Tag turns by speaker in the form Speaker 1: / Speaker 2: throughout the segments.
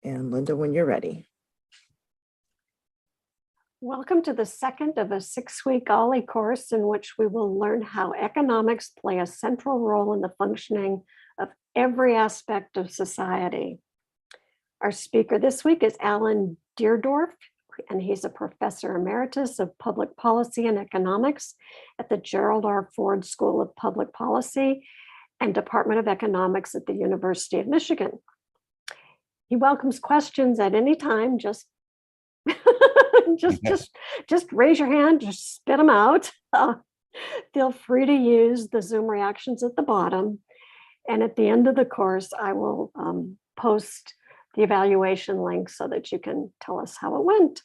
Speaker 1: And Linda, when you're ready.
Speaker 2: Welcome to the second of a 6-week OLLI course in which we will learn how economics play a central role in the functioning of every aspect of society. Our speaker this week is Alan Deardorff, and he's a professor emeritus of public policy and economics at the Gerald R. Ford School of Public Policy and Department of Economics at the University of Michigan. He welcomes questions at any time. Just raise your hand, just spit them out. Feel free to use the Zoom reactions at the bottom. And at the end of the course, I will post the evaluation link so that you can tell us how it went.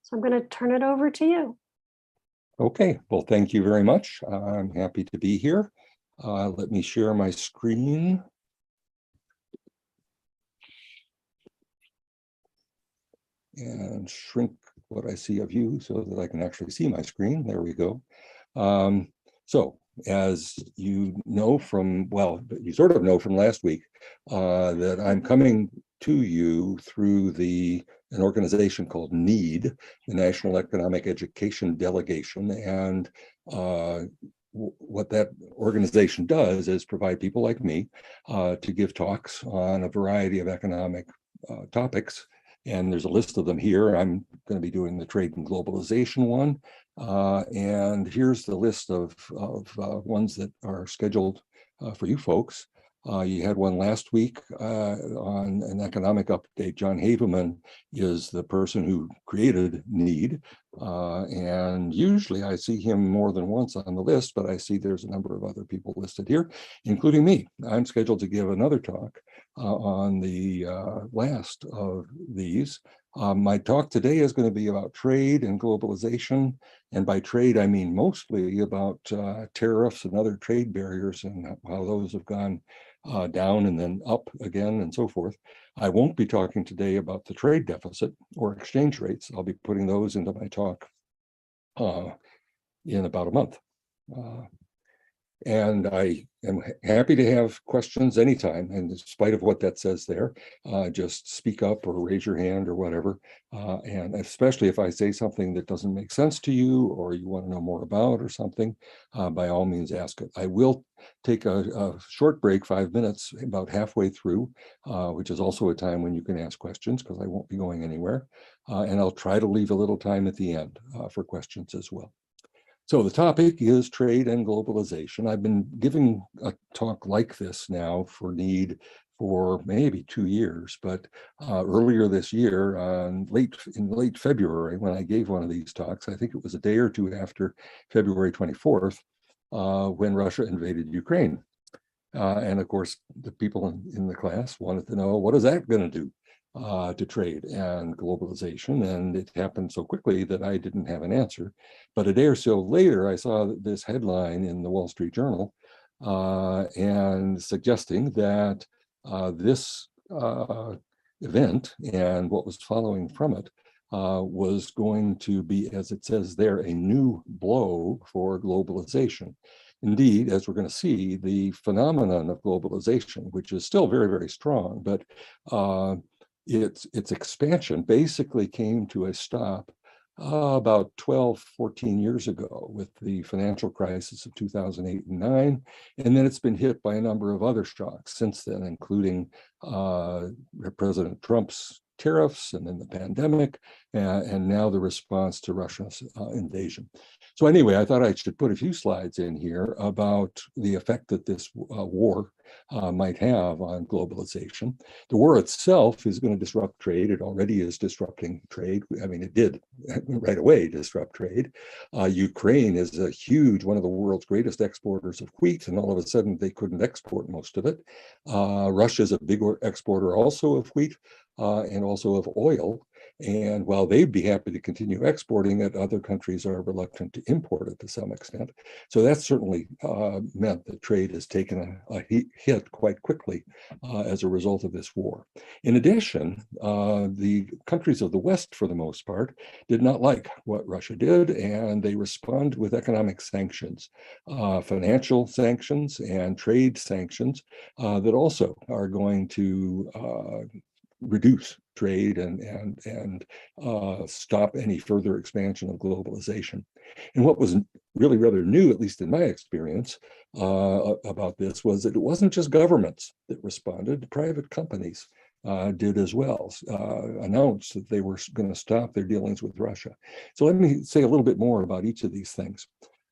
Speaker 2: So I'm going to turn it over to you.
Speaker 3: Okay, well, thank you very much. I'm happy to be here. Let me share my screen. And shrink what I see of you so that I can actually see my screen. There we go. So as you know from, well, you sort of know from last week, that I'm coming to you through an organization called NEED, the National Economic Education Delegation. And what that organization does is provide people like me to give talks on a variety of economic topics. And there's a list of them here. I'm going to be doing the trade and globalization one. And here's the list of ones that are scheduled for you folks. You had one last week on an economic update. Jon Haveman is the person who created NEED. And usually I see him more than once on the list, but I see there's a number of other people listed here, including me. I'm scheduled to give another talk on the last of these. My talk today is going to be about trade and globalization. And by trade, I mean mostly about tariffs and other trade barriers and how those have gone down and then up again and so forth. I won't be talking today about the trade deficit or exchange rates. I'll be putting those into my talk in about a month. And I am happy to have questions anytime. And in spite of what that says there, just speak up or raise your hand or whatever. And especially if I say something that doesn't make sense to you or you want to know more about or something, by all means ask it. I will take a short break, 5 minutes, about halfway through, which is also a time when you can ask questions because I won't be going anywhere. And I'll try to leave a little time at the end for questions as well. So the topic is trade and globalization. I've been giving a talk like this now for NEED for maybe 2 years, but earlier this year, in late February, when I gave one of these talks, I think it was a day or two after February 24th, when Russia invaded Ukraine. And of course, the people in the class wanted to know, what is that going to do to trade and globalization? And it happened so quickly that I didn't have an answer. But a day or so later, I saw this headline in the Wall Street Journal and suggesting that this event and what was following from it was going to be, as it says there, a new blow for globalization. Indeed, as we're going to see, the phenomenon of globalization, which is still very, very strong, but its expansion basically came to a stop about 12, 14 years ago with the financial crisis of 2008 and 9. And then it's been hit by a number of other shocks since then, including President Trump's tariffs and then the pandemic, and now the response to Russia's invasion. So anyway, I thought I should put a few slides in here about the effect that this war might have on globalization. The war itself is going to disrupt trade. It already is disrupting trade. I mean, it did right away disrupt trade. Ukraine is one of the world's greatest exporters of wheat, and all of a sudden they couldn't export most of it. Russia is a big exporter also of wheat and also of oil. And while they'd be happy to continue exporting it, other countries are reluctant to import it to some extent. So that's certainly meant that trade has taken a hit quite quickly as a result of this war. In addition, the countries of the West, for the most part, did not like what Russia did, and they responded with economic sanctions, financial sanctions and trade sanctions that also are going to reduce trade and stop any further expansion of globalization. And what was really rather new, at least in my experience, about this was that it wasn't just governments that responded. Private companies did as well, announced that they were going to stop their dealings with Russia. So let me say a little bit more about each of these things.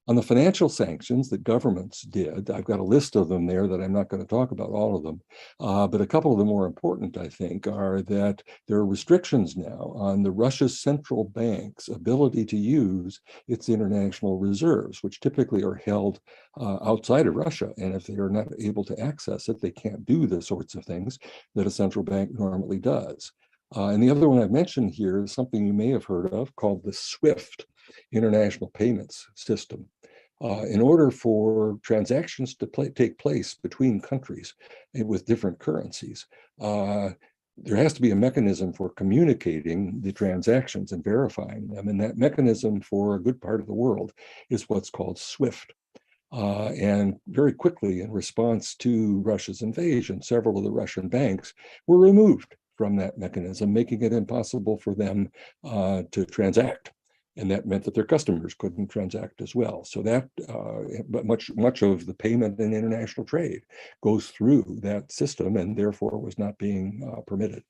Speaker 3: On the financial sanctions that governments did, I've got a list of them there that I'm not going to talk about all of them, but a couple of the more important, I think, are that there are restrictions now on the Russia's central bank's ability to use its international reserves, which typically are held outside of Russia. And if they are not able to access it, they can't do the sorts of things that a central bank normally does. And the other one I've mentioned here is something you may have heard of called the SWIFT international payments system. In order for transactions to take place between countries with different currencies, there has to be a mechanism for communicating the transactions and verifying them. And that mechanism for a good part of the world is what's called SWIFT. And very quickly, in response to Russia's invasion, several of the Russian banks were removed from that mechanism, making it impossible for them to transact. And that meant that their customers couldn't transact as well. So that, but much of the payment and international trade goes through that system, and therefore was not being permitted.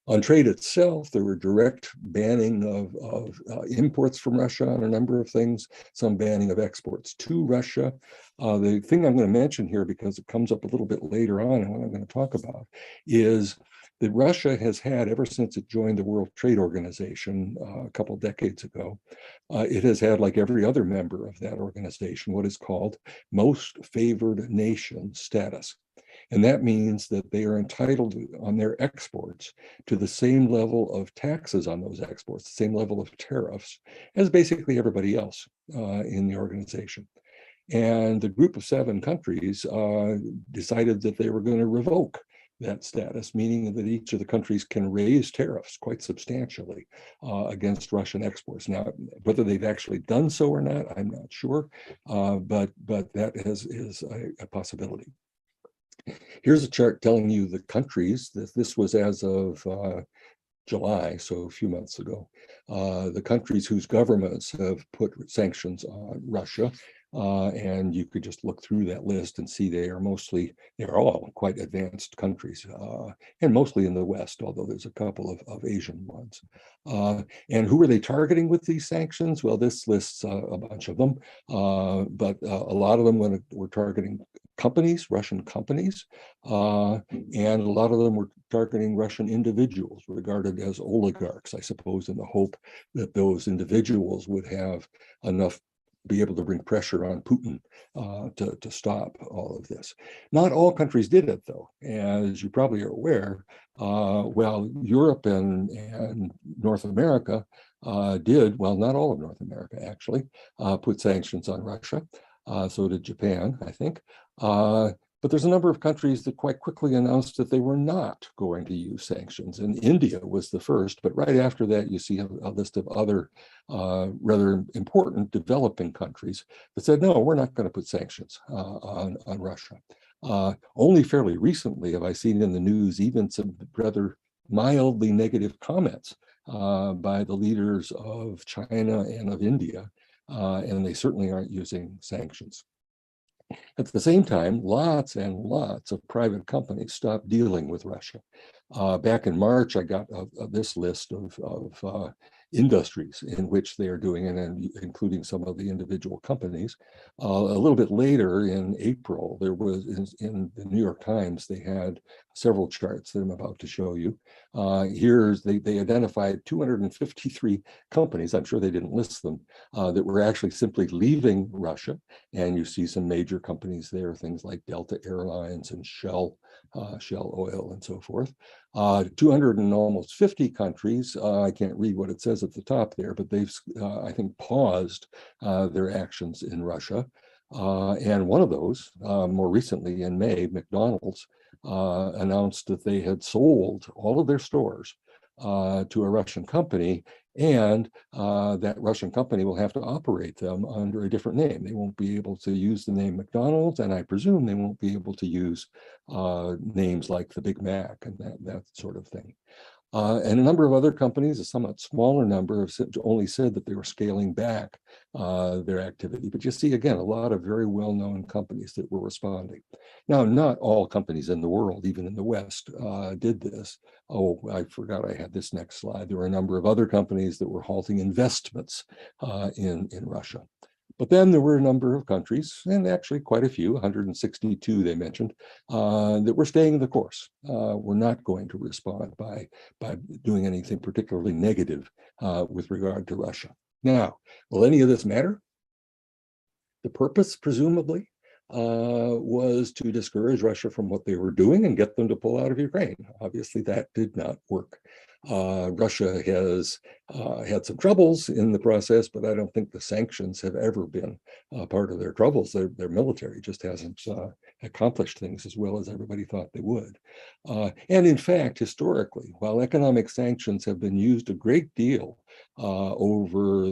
Speaker 3: On trade itself, there were direct banning of imports from Russia on a number of things, some banning of exports to Russia. The thing I'm going to mention here, because it comes up a little bit later on and what I'm going to talk about, is that Russia has had, ever since it joined the World Trade Organization a couple decades ago, it has had, like every other member of that organization, what is called most favored nation status. And that means that they are entitled on their exports to the same level of taxes on those exports, the same level of tariffs as basically everybody else in the organization. And the group of 7 countries decided that they were going to revoke that status, meaning that each of the countries can raise tariffs quite substantially against Russian exports. Now, whether they've actually done so or not, I'm not sure, but that is a possibility. Here's a chart telling you the countries. This was as of July, so a few months ago, the countries whose governments have put sanctions on Russia. And you could just look through that list and see they're all quite advanced countries, and mostly in the West, although there's a couple of Asian ones. And who are they targeting with these sanctions? Well, this lists a bunch of them, but a lot of them were targeting companies, Russian companies, and a lot of them were targeting Russian individuals regarded as oligarchs, I suppose, in the hope that those individuals would have enough be able to bring pressure on Putin to stop all of this. Not all countries did it, though. As you probably are aware, well, Europe and North America did, well, not all of North America actually, put sanctions on Russia. So did Japan, I think. But there's a number of countries that quite quickly announced that they were not going to use sanctions. And India was the first, but right after that, you see a list of other rather important developing countries that said, no, we're not going to put sanctions on Russia. Only fairly recently have I seen in the news even some rather mildly negative comments by the leaders of China and of India, and they certainly aren't using sanctions. At the same time, lots and lots of private companies stopped dealing with Russia. Back in March, I got this list of industries in which they are doing it, and including some of the individual companies. A little bit later in April, there was in the New York Times, they had several charts that I'm about to show you. They identified 253 companies, I'm sure they didn't list them, that were actually simply leaving Russia. And you see some major companies there, things like Delta Airlines and Shell Oil and so forth. 250 countries, I can't read what it says at the top there, but they've, I think, paused their actions in Russia. And one of those, more recently in May, McDonald's announced that they had sold all of their stores to a Russian company, and that Russian company will have to operate them under a different name. They won't be able to use the name McDonald's, and I presume they won't be able to use names like the Big Mac and that sort of thing. And a number of other companies, a somewhat smaller number, have only said that they were scaling back their activity. But you see, again, a lot of very well-known companies that were responding. Now, not all companies in the world, even in the West, did this. Oh, I forgot I had this next slide. There were a number of other companies that were halting investments in Russia. But then there were a number of countries, and actually quite a few, 162 they mentioned, that were staying the course. We're not going to respond by doing anything particularly negative with regard to Russia. Now, will any of this matter? The purpose, presumably, was to discourage Russia from what they were doing and get them to pull out of Ukraine. Obviously, that did not work. Russia has had some troubles in the process, but I don't think the sanctions have ever been part of their troubles. Their military just hasn't accomplished things as well as everybody thought they would. And in fact, historically, while economic sanctions have been used a great deal over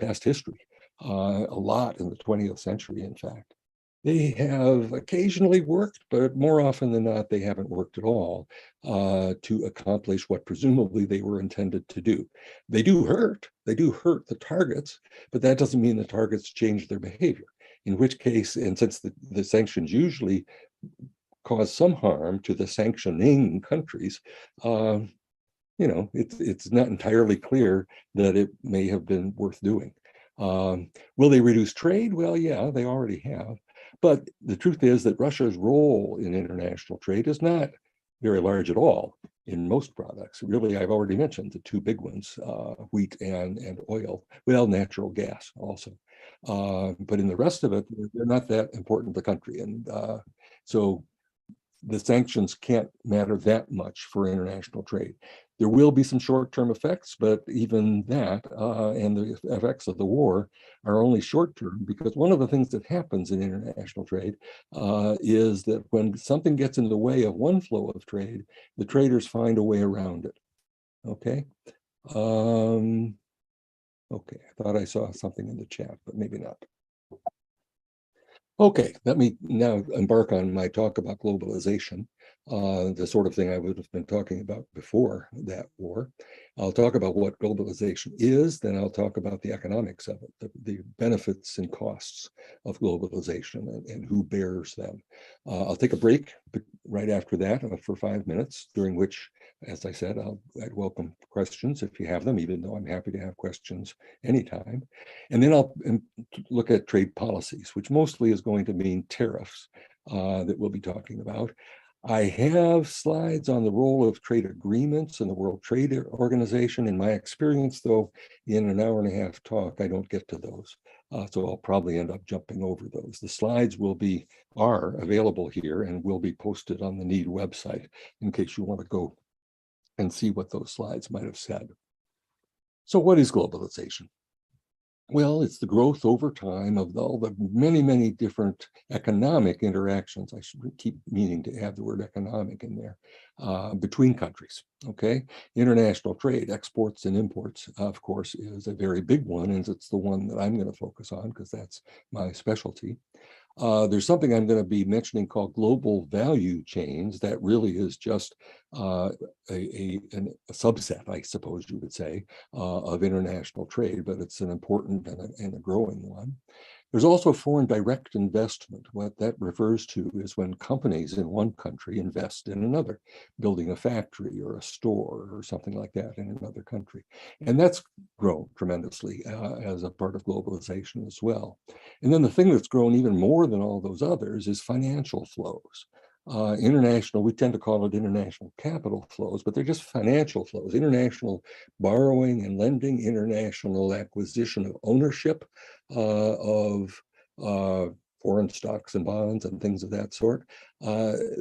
Speaker 3: past history, a lot in the 20th century, in fact, they have occasionally worked, but more often than not, they haven't worked at all to accomplish what presumably they were intended to do. They do hurt the targets, but that doesn't mean the targets change their behavior. In which case, and since the sanctions usually cause some harm to the sanctioning countries, it's not entirely clear that it may have been worth doing. Will they reduce trade? Well, yeah, they already have. But the truth is that Russia's role in international trade is not very large at all in most products. Really, I've already mentioned the two big ones, wheat and oil, well, natural gas also. But in the rest of it, they're not that important to the country. And so the sanctions can't matter that much for international trade. There will be some short-term effects, but even that and the effects of the war are only short-term, because one of the things that happens in international trade is that when something gets in the way of one flow of trade, the traders find a way around it. Okay. Okay, I thought I saw something in the chat, but maybe not. Okay, let me now embark on my talk about globalization, the sort of thing I would have been talking about before that war. I'll talk about what globalization is, then I'll talk about the economics of it, the benefits and costs of globalization and who bears them. I'll take a break right after that for 5 minutes, during which, as I said, I'd welcome questions if you have them, even though I'm happy to have questions anytime. And then I'll look at trade policies, which mostly is going to mean tariffs that we'll be talking about. I have slides on the role of trade agreements in the World Trade Organization. In my experience, though, in an hour and a half talk, I don't get to those. So I'll probably end up jumping over those. The slides are available here and will be posted on the NEED website in case you want to go and see what those slides might have said. So what is globalization? Well, it's the growth over time of all the many, many different economic interactions. I should keep meaning to add the word economic in there, between countries, okay? International trade, exports and imports, of course, is a very big one, and it's the one that I'm going to focus on because that's my specialty. There's something I'm going to be mentioning called global value chains. That really is just a subset, I suppose you would say, of international trade, but it's an important and a growing one. There's also foreign direct investment. What that refers to is when companies in one country invest in another, building a factory or a store or something like that in another country. And that's grown tremendously as a part of globalization as well. And then the thing that's grown even more than all those others is financial flows. We tend to call it international capital flows, but they're just financial flows, international borrowing and lending, international acquisition of ownership of foreign stocks and bonds and things of that sort.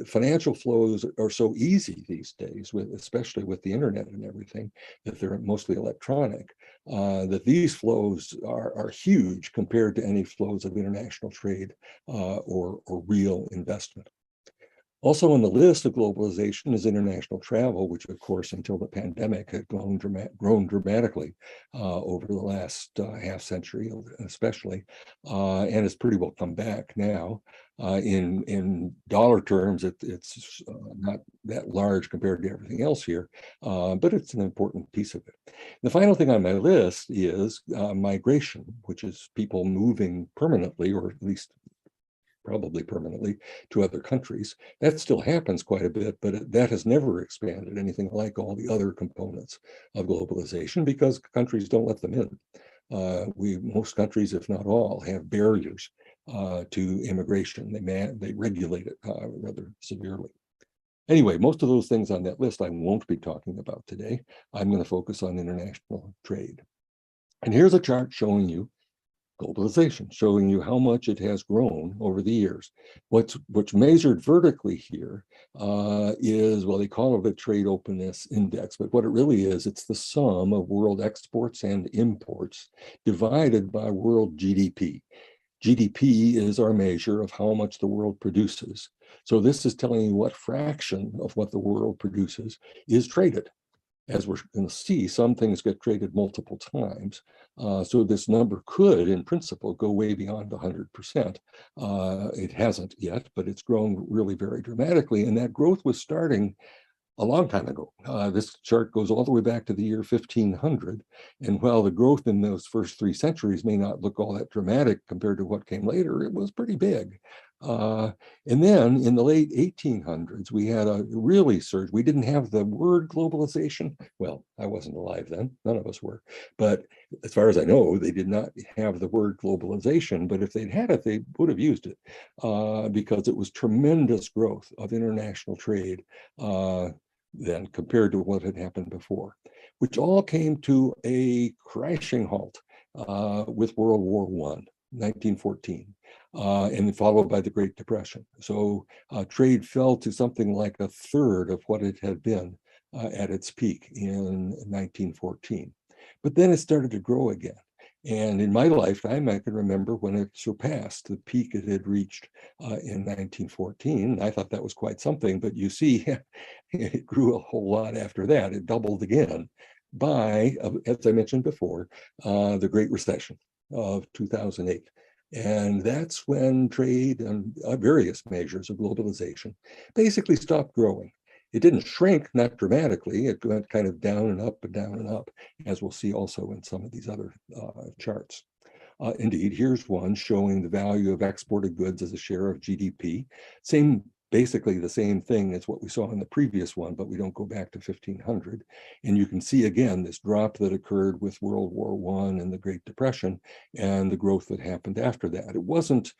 Speaker 3: Financial flows are so easy these days, especially with the internet and everything, that they're mostly electronic, that these flows are huge compared to any flows of international trade or real investment. Also on the list of globalization is international travel, which of course, until the pandemic, had grown dramatically over the last half century, especially, and it's pretty well come back now. In dollar terms, it's not that large compared to everything else here, but it's an important piece of it. The final thing on my list is migration, which is people moving permanently, or at least probably permanently, to other countries. That still happens quite a bit, but that has never expanded anything like all the other components of globalization because countries don't let them in. Most countries, if not all, have barriers to immigration. They regulate it rather severely. Anyway, most of those things on that list I won't be talking about today. I'm going to focus on international trade. And here's a chart showing you globalization, showing you how much it has grown over the years. What's measured vertically here is, well, they call it a trade openness index, but what it really is, it's the sum of world exports and imports divided by world GDP. GDP is our measure of how much the world produces. So this is telling you what fraction of what the world produces is traded. As we're going to see, some things get traded multiple times. So this number could, in principle, go way beyond 100%. It hasn't yet, but it's grown really very dramatically. And that growth was starting a long time ago. This chart goes all the way back to the year 1500. And while the growth in those first 3 centuries may not look all that dramatic compared to what came later, it was pretty big. And then in the late 1800s, we had a really surge. We didn't have the word globalization. Well, I wasn't alive then. None of us were. But as far as I know, they did not have the word globalization. But if they'd had it, they would have used it because it was tremendous growth of international trade then compared to what had happened before, which all came to a crashing halt with World War I, 1914. And followed by the Great Depression. So trade fell to something like a third of what it had been at its peak in 1914. But then it started to grow again. And in my lifetime, I can remember when it surpassed the peak it had reached in 1914. I thought that was quite something, but you see, it grew a whole lot after that. It doubled again by, as I mentioned before, the Great Recession of 2008. And that's when trade and various measures of globalization basically stopped growing. It didn't shrink, not dramatically. It went kind of down and up and down and up, as we'll see also in some of these other charts. Indeed, here's one showing the value of exported goods as a share of GDP. Basically the same thing as what we saw in the previous one, but we don't go back to 1500. And you can see again this drop that occurred with World War I and the Great Depression and the growth that happened after that. It wasn't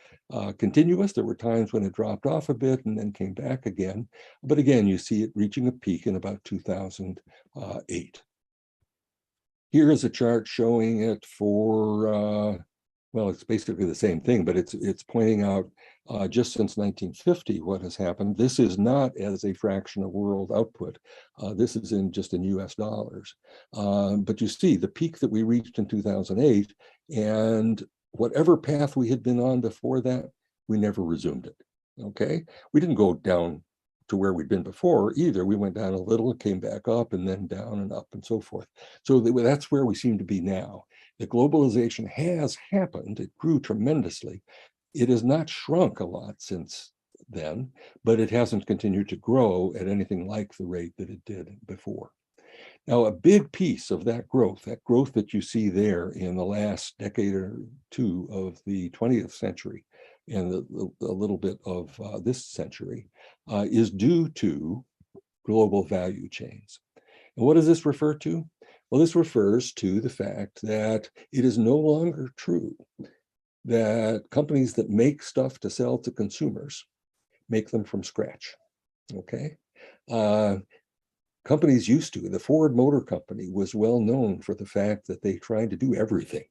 Speaker 3: continuous. There were times when it dropped off a bit and then came back again. But again, you see it reaching a peak in about 2008. Here is a chart showing it for well, it's basically the same thing, but it's pointing out just since 1950 what has happened. This is not as a fraction of world output. This is just in US dollars. But you see the peak that we reached in 2008 and whatever path we had been on before that, we never resumed it, okay? We didn't go down to where we'd been before either. We went down a little, came back up, and then down and up and so forth. So that's where we seem to be now. The globalization has happened. It grew tremendously. It has not shrunk a lot since then, but it hasn't continued to grow at anything like the rate that it did before. Now, a big piece of that growth that you see there in the last decade or two of the 20th century and a little bit of this century is due to global value chains. And what does this refer to? Well, this refers to the fact that it is no longer true that companies that make stuff to sell to consumers make them from scratch, okay? Companies used to, the Ford Motor Company was well known for the fact that they tried to do everything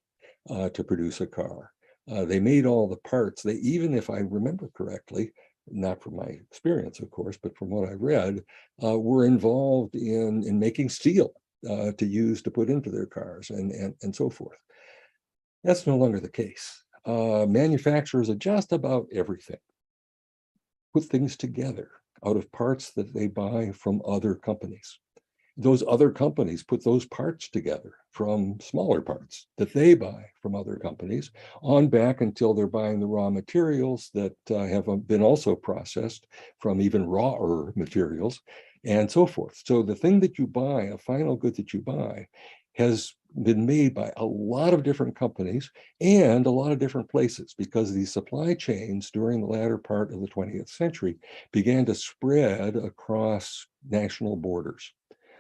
Speaker 3: to produce a car. They made all the parts. They, even if I remember correctly, not from my experience, of course, but from what I read, were involved in making steel to use to put into their cars and so forth. That's no longer the case. Manufacturers of just about everything put things together out of parts that they buy from other companies. Those other companies put those parts together from smaller parts that they buy from other companies on back until they're buying the raw materials that have been also processed from even rawer materials and so forth. So the thing that you buy, a final good that you buy, has been made by a lot of different companies and a lot of different places, because these supply chains during the latter part of the 20th century began to spread across national borders.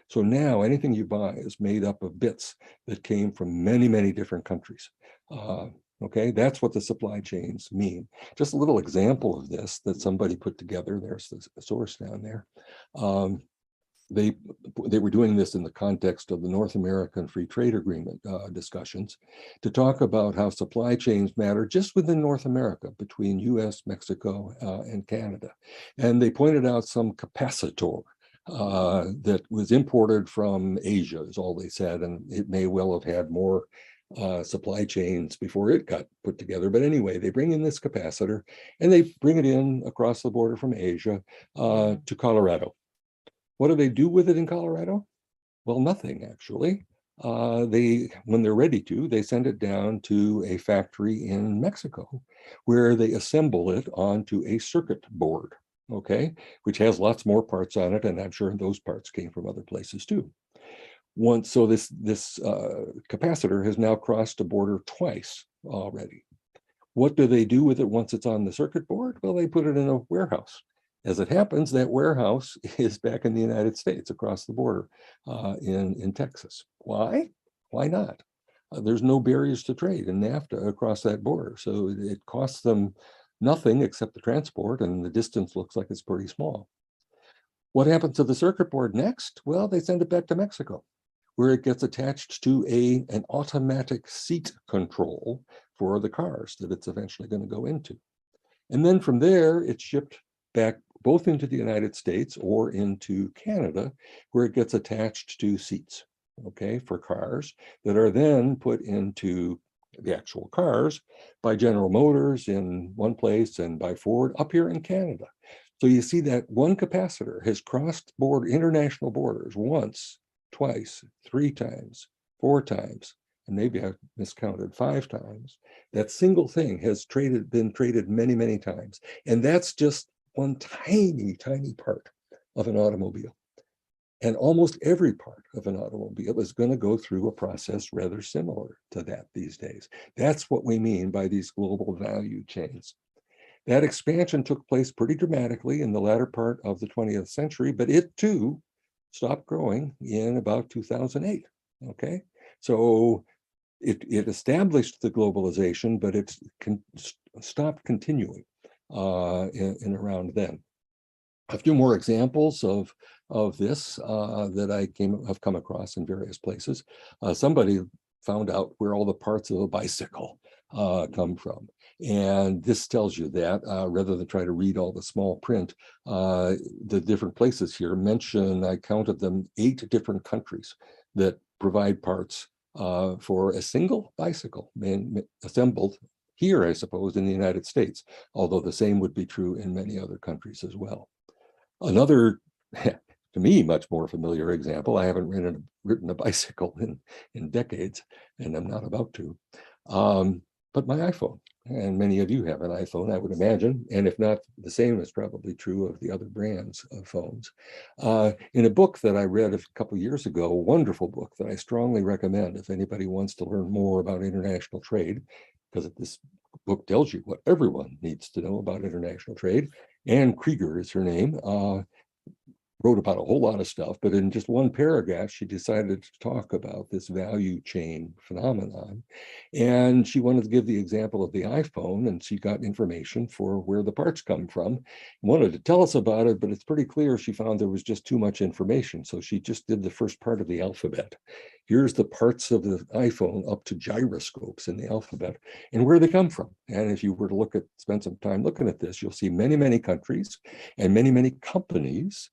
Speaker 3: So now anything you buy is made up of bits that came from many, many different countries. Okay, that's what the supply chains mean. Just a little example of this that somebody put together. There's the source down there. They were doing this in the context of the North American Free Trade Agreement discussions to talk about how supply chains matter just within North America between US, Mexico, and Canada. And they pointed out some capacitor that was imported from Asia, is all they said, and it may well have had more supply chains before it got put together. But anyway, they bring in this capacitor and they bring it in across the border from Asia to Colorado. What do they do with it in Colorado? Well, nothing, actually. When they're ready to, they send it down to a factory in Mexico where they assemble it onto a circuit board, okay, which has lots more parts on it, and I'm sure those parts came from other places too. So this capacitor has now crossed a border twice already. What do they do with it once it's on the circuit board? Well, they put it in a warehouse. As it happens, that warehouse is back in the United States across the border in Texas. Why? Why not? There's no barriers to trade in NAFTA across that border. So it costs them nothing except the transport, and the distance looks like it's pretty small. What happens to the circuit board next? Well, they send it back to Mexico, where it gets attached to an automatic seat control for the cars that it's eventually going to go into. And then from there, it's shipped back both into the United States or into Canada, where it gets attached to seats, okay, for cars that are then put into the actual cars by General Motors in one place and by Ford up here in Canada. So you see that one capacitor has crossed international borders once, twice, 3 times, 4 times, and maybe I've miscounted 5 times. That single thing has been traded many, many times. And that's just one tiny, tiny part of an automobile. And almost every part of an automobile is going to go through a process rather similar to that these days. That's what we mean by these global value chains. That expansion took place pretty dramatically in the latter part of the 20th century, but it too stopped growing in about 2008, okay? So it established the globalization, but it stopped continuing in around then. A few more examples of this that I have come across in various places. Somebody found out where all the parts of a bicycle come from. And this tells you that rather than try to read all the small print, the different places here mention, I counted them, 8 different countries that provide parts for a single bicycle assembled here, I suppose, in the United States, although the same would be true in many other countries as well. Another, to me, much more familiar example, I haven't ridden a bicycle in decades, and I'm not about to, but my iPhone. And many of you have an iPhone, I would imagine. And if not, the same is probably true of the other brands of phones. In a book that I read a couple of years ago, a wonderful book that I strongly recommend if anybody wants to learn more about international trade, because this book tells you what everyone needs to know about international trade. Anne Krieger is her name. Wrote about a whole lot of stuff, but in just one paragraph, she decided to talk about this value chain phenomenon. And she wanted to give the example of the iPhone, and she got information for where the parts come from. Wanted to tell us about it, but it's pretty clear she found there was just too much information. So she just did the first part of the alphabet. Here's the parts of the iPhone up to gyroscopes in the alphabet and where they come from. And if you were to spend some time looking at this, you'll see many, many countries and many, many companies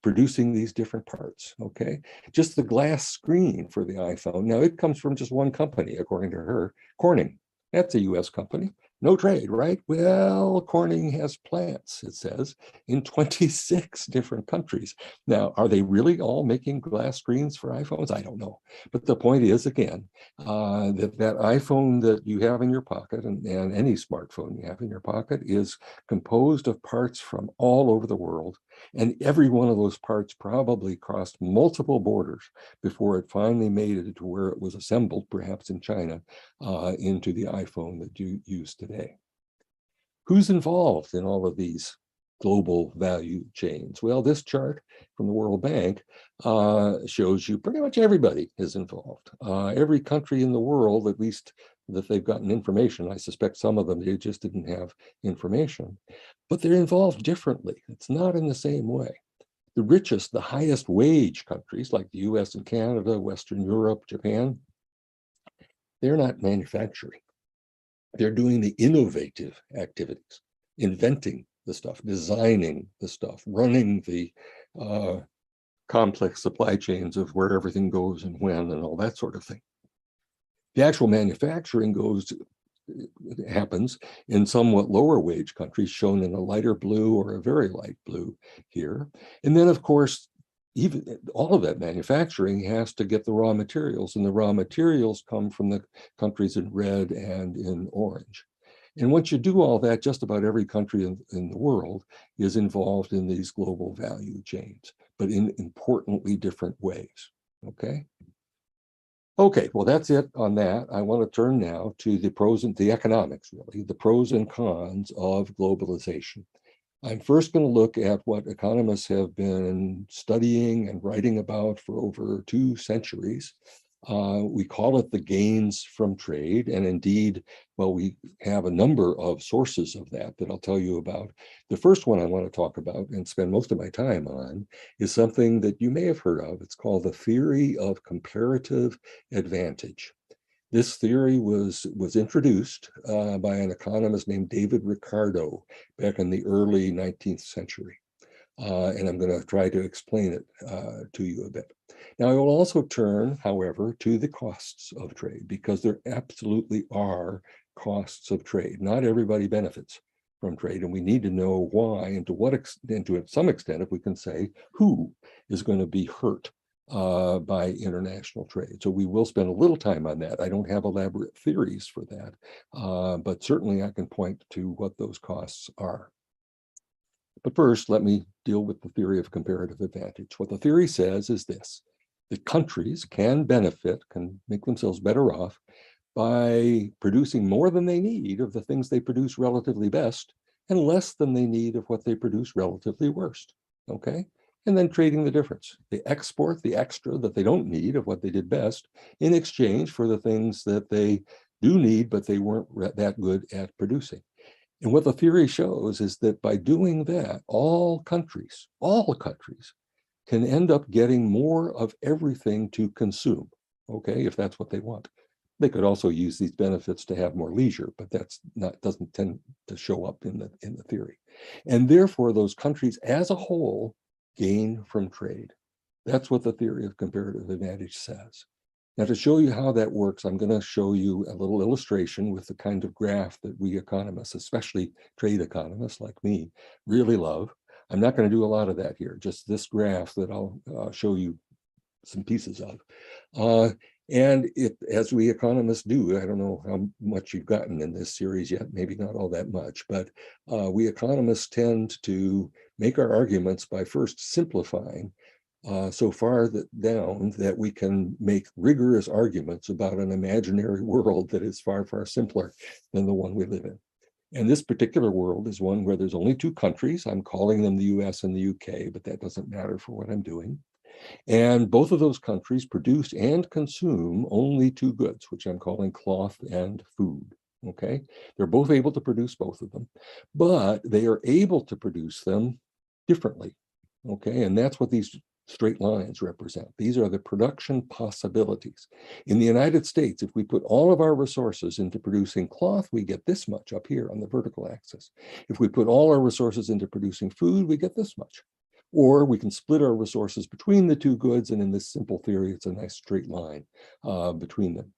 Speaker 3: producing these different parts, okay? Just the glass screen for the iPhone. Now, it comes from just one company, according to her, Corning. That's a US company. No trade, right? Well, Corning has plants, it says, in 26 different countries. Now, are they really all making glass screens for iPhones? I don't know. But the point is, again, that iPhone that you have in your pocket and any smartphone you have in your pocket is composed of parts from all over the world. And every one of those parts probably crossed multiple borders before it finally made it to where it was assembled, perhaps in China, into the iPhone that you use today. Who's involved in all of these global value chains? Well, this chart from the World Bank shows you pretty much everybody is involved. Every country in the world, at least that they've gotten information. I suspect some of them, they just didn't have information, but they're involved differently. It's not in the same way. The richest, the highest wage countries like the US and Canada, Western Europe, Japan, they're not manufacturing. They're doing the innovative activities, inventing the stuff, designing the stuff, running the complex supply chains of where everything goes and when and all that sort of thing. The actual manufacturing happens in somewhat lower wage countries, shown in a lighter blue or a very light blue here. And then, of course, even all of that manufacturing has to get the raw materials, and the raw materials come from the countries in red and in orange. And once you do all that, just about every country in the world is involved in these global value chains, but in importantly different ways, okay? Okay, well, that's it on that. I want to turn now to the pros and the economics, really, the pros and cons of globalization. I'm first going to look at what economists have been studying and writing about for over 2 centuries. We call it the gains from trade. And indeed, well, we have a number of sources of that I'll tell you about. The first one I want to talk about and spend most of my time on is something that you may have heard of. It's called the theory of comparative advantage. This theory was introduced by an economist named David Ricardo back in the early 19th century. And I'm going to try to explain it to you a bit. Now, I will also turn, however, to the costs of trade, because there absolutely are costs of trade. Not everybody benefits from trade, and we need to know why and to what extent, to some extent, if we can say, who is going to be hurt by international trade. So we will spend a little time on that. I don't have elaborate theories for that, but certainly I can point to what those costs are. But first, let me deal with the theory of comparative advantage. What the theory says is this: that countries can benefit, can make themselves better off by producing more than they need of the things they produce relatively best and less than they need of what they produce relatively worst, okay? And then trading the difference. They export the extra that they don't need of what they did best in exchange for the things that they do need, but they weren't that good at producing. And what the theory shows is that by doing that, all countries can end up getting more of everything to consume, okay, if that's what they want. They could also use these benefits to have more leisure, but doesn't tend to show up in the theory. And therefore, those countries as a whole gain from trade. That's what the theory of comparative advantage says. Now, to show you how that works, I'm going to show you a little illustration with the kind of graph that we economists, especially trade economists like me, really love. I'm not going to do a lot of that here, just this graph that I'll show you some pieces of. And as we economists do, I don't know how much you've gotten in this series yet, maybe not all that much, but we economists tend to make our arguments by first simplifying so far down that we can make rigorous arguments about an imaginary world that is far, far simpler than the one we live in. And this particular world is one where there's only 2 countries. I'm calling them the US and the UK, but that doesn't matter for what I'm doing. And both of those countries produce and consume only 2 goods, which I'm calling cloth and food, okay? They're both able to produce both of them, but they are able to produce them differently, okay? And that's what these straight lines represent. These are the production possibilities. In the United States, if we put all of our resources into producing cloth, we get this much up here on the vertical axis. If we put all our resources into producing food, we get this much. Or we can split our resources between the 2 goods, and in this simple theory, it's a nice straight line between them.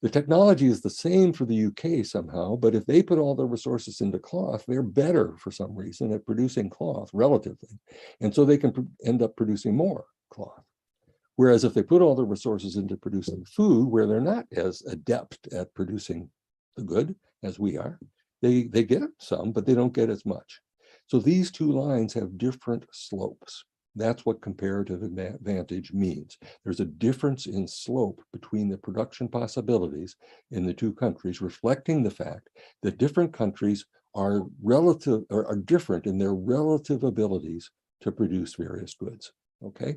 Speaker 3: The technology is the same for the UK somehow, but if they put all their resources into cloth, they're better for some reason at producing cloth relatively. And so they can end up producing more cloth. Whereas if they put all their resources into producing food, where they're not as adept at producing the good as we are, they get some, but they don't get as much. So these two lines have different slopes. That's what comparative advantage means. There's a difference in slope between the production possibilities in the two countries, reflecting the fact that different countries are different in their relative abilities to produce various goods. Okay.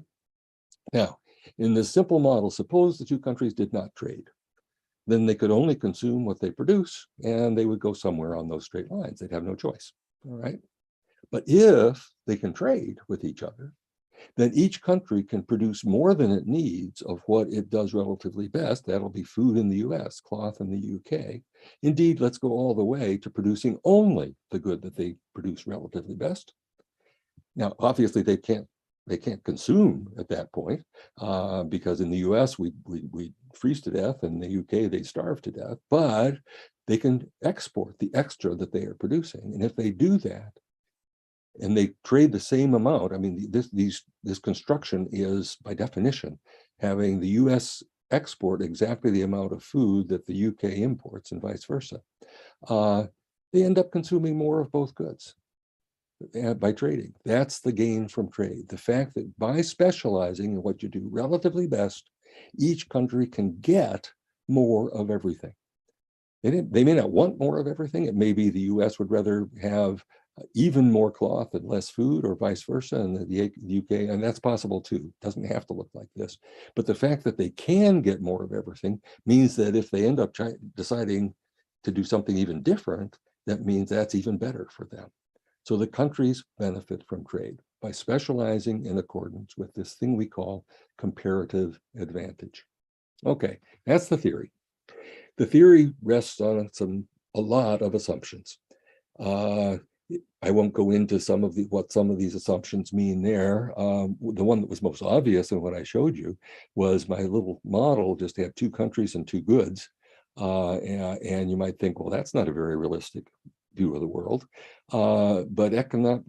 Speaker 3: Now, in this simple model, suppose the two countries did not trade. Then they could only consume what they produce, and they would go somewhere on those straight lines. They'd have no choice. All right. But if they can trade with each other, then each country can produce more than it needs of what it does relatively best. That'll be food in the US, cloth in the UK. Indeed, let's go all the way to producing only the good that they produce relatively best. Now, obviously, they can't consume at that point because in the US, we freeze to death, and in the UK, they starve to death, but they can export the extra that they are producing. And if they do that, and they trade the same amount. I mean, this construction is, by definition, having the US export exactly the amount of food that the UK imports and vice versa. They end up consuming more of both goods by trading. That's the gain from trade. The fact that by specializing in what you do relatively best, each country can get more of everything. They may not want more of everything. It may be the US would rather have even more cloth and less food, or vice versa, and the UK, and that's possible too. It doesn't have to look like this. But the fact that they can get more of everything means that if they end up deciding to do something even different, that means that's even better for them. So the countries benefit from trade by specializing in accordance with this thing we call comparative advantage. Okay, that's the theory. The theory rests on a lot of assumptions. I won't go into what some of these assumptions mean there. The one that was most obvious in what I showed you was my little model just had two countries and two goods. And you might think, well, that's not a very realistic view of the world. But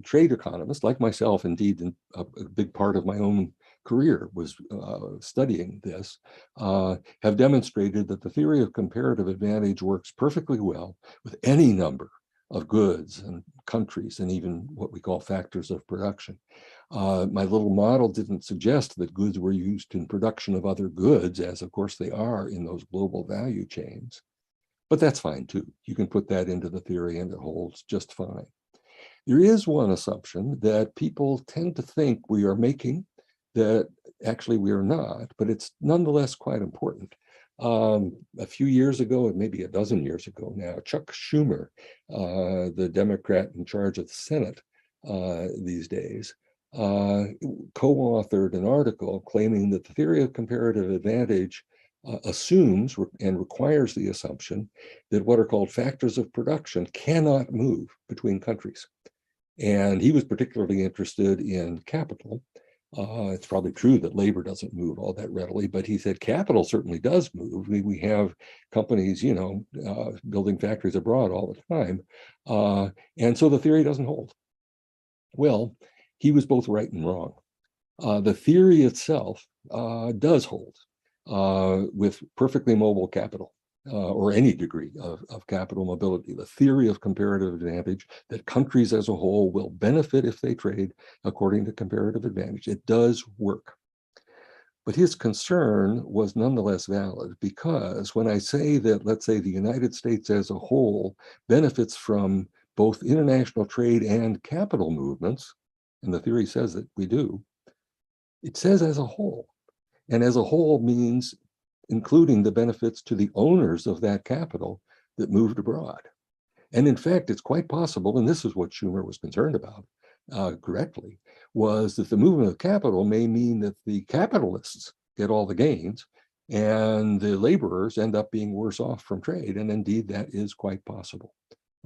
Speaker 3: trade economists like myself, indeed, a big part of my own career was studying this, have demonstrated that the theory of comparative advantage works perfectly well with any number of goods and countries, and even what we call factors of production. My little model didn't suggest that goods were used in production of other goods, as of course they are in those global value chains. But that's fine too. You can put that into the theory and it holds just fine. There is one assumption that people tend to think we are making that actually we are not, but it's nonetheless quite important. A few years ago, maybe a dozen years ago now, Chuck Schumer, the Democrat in charge of the Senate these days, co-authored an article claiming that the theory of comparative advantage assumes and requires the assumption that what are called factors of production cannot move between countries. And he was particularly interested in capital. It's probably true that labor doesn't move all that readily, but he said capital certainly does move. We have companies, building factories abroad all the time. And so the theory doesn't hold. Well, he was both right and wrong. The theory itself does hold with perfectly mobile capital. Or any degree of capital mobility, the theory of comparative advantage, that countries as a whole will benefit if they trade according to comparative advantage. It does work. But his concern was nonetheless valid, because when I say that, let's say, the United States as a whole benefits from both international trade and capital movements, and the theory says that we do, it says as a whole. And as a whole means including the benefits to the owners of that capital that moved abroad. And in fact, it's quite possible, and this is what Schumer was concerned about correctly, was that the movement of capital may mean that the capitalists get all the gains and the laborers end up being worse off from trade. And indeed, that is quite possible.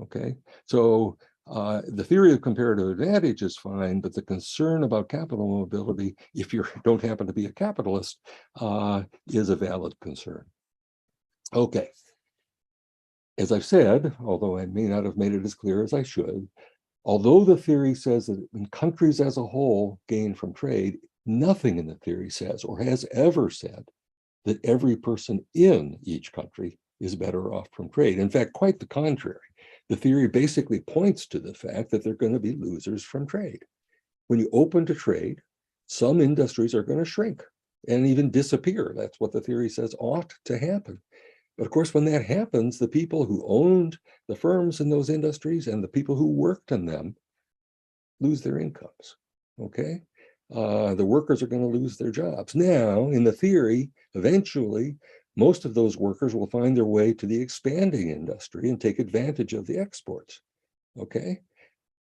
Speaker 3: Okay, so the theory of comparative advantage is fine, but the concern about capital mobility, if you don't happen to be a capitalist, is a valid concern. Okay. As I've said, although I may not have made it as clear as I should, although the theory says that when countries as a whole gain from trade, nothing in the theory says or has ever said that every person in each country is better off from trade. In fact, quite the contrary. The theory basically points to the fact that they're going to be losers from trade. When you open to trade, some industries are going to shrink and even disappear. That's what the theory says ought to happen. But of course, when that happens, the people who owned the firms in those industries and the people who worked in them lose their incomes, okay? The workers are going to lose their jobs. Now, in the theory, eventually, most of those workers will find their way to the expanding industry and take advantage of the exports, okay?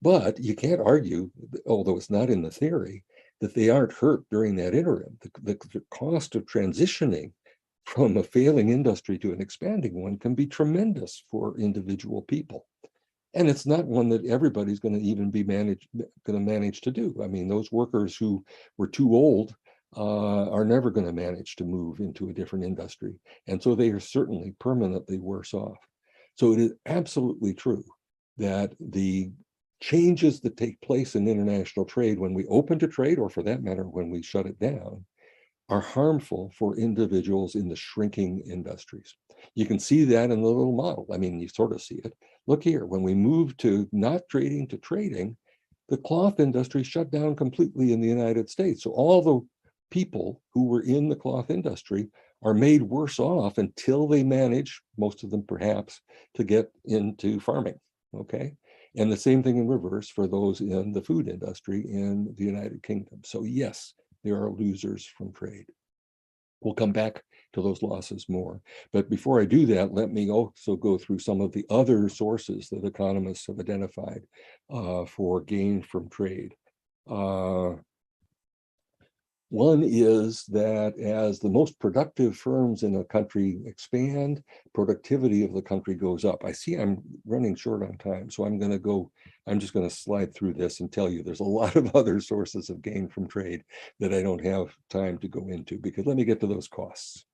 Speaker 3: But you can't argue, although it's not in the theory, that they aren't hurt during that interim. The cost of transitioning from a failing industry to an expanding one can be tremendous for individual people. And it's not one that everybody's going to even be going to manage to do. I mean, those workers who were too old are never going to manage to move into a different industry. And so they are certainly permanently worse off. So it is absolutely true that the changes that take place in international trade when we open to trade, or for that matter, when we shut it down, are harmful for individuals in the shrinking industries. You can see that in the little model. I mean, you sort of see it. Look here, when we moved to not trading to trading, the cloth industry shut down completely in the United States. So all the people who were in the cloth industry are made worse off until they manage, most of them perhaps, to get into farming, okay? And the same thing in reverse for those in the food industry in the United Kingdom. So yes, there are losers from trade. We'll come back to those losses more. But before I do that, let me also go through some of the other sources that economists have identified for gain from trade. One is that as the most productive firms in a country expand, productivity of the country goes up. I see I'm running short on time, so I'm just going to slide through this and tell you there's a lot of other sources of gain from trade that I don't have time to go into, because let me get to those costs.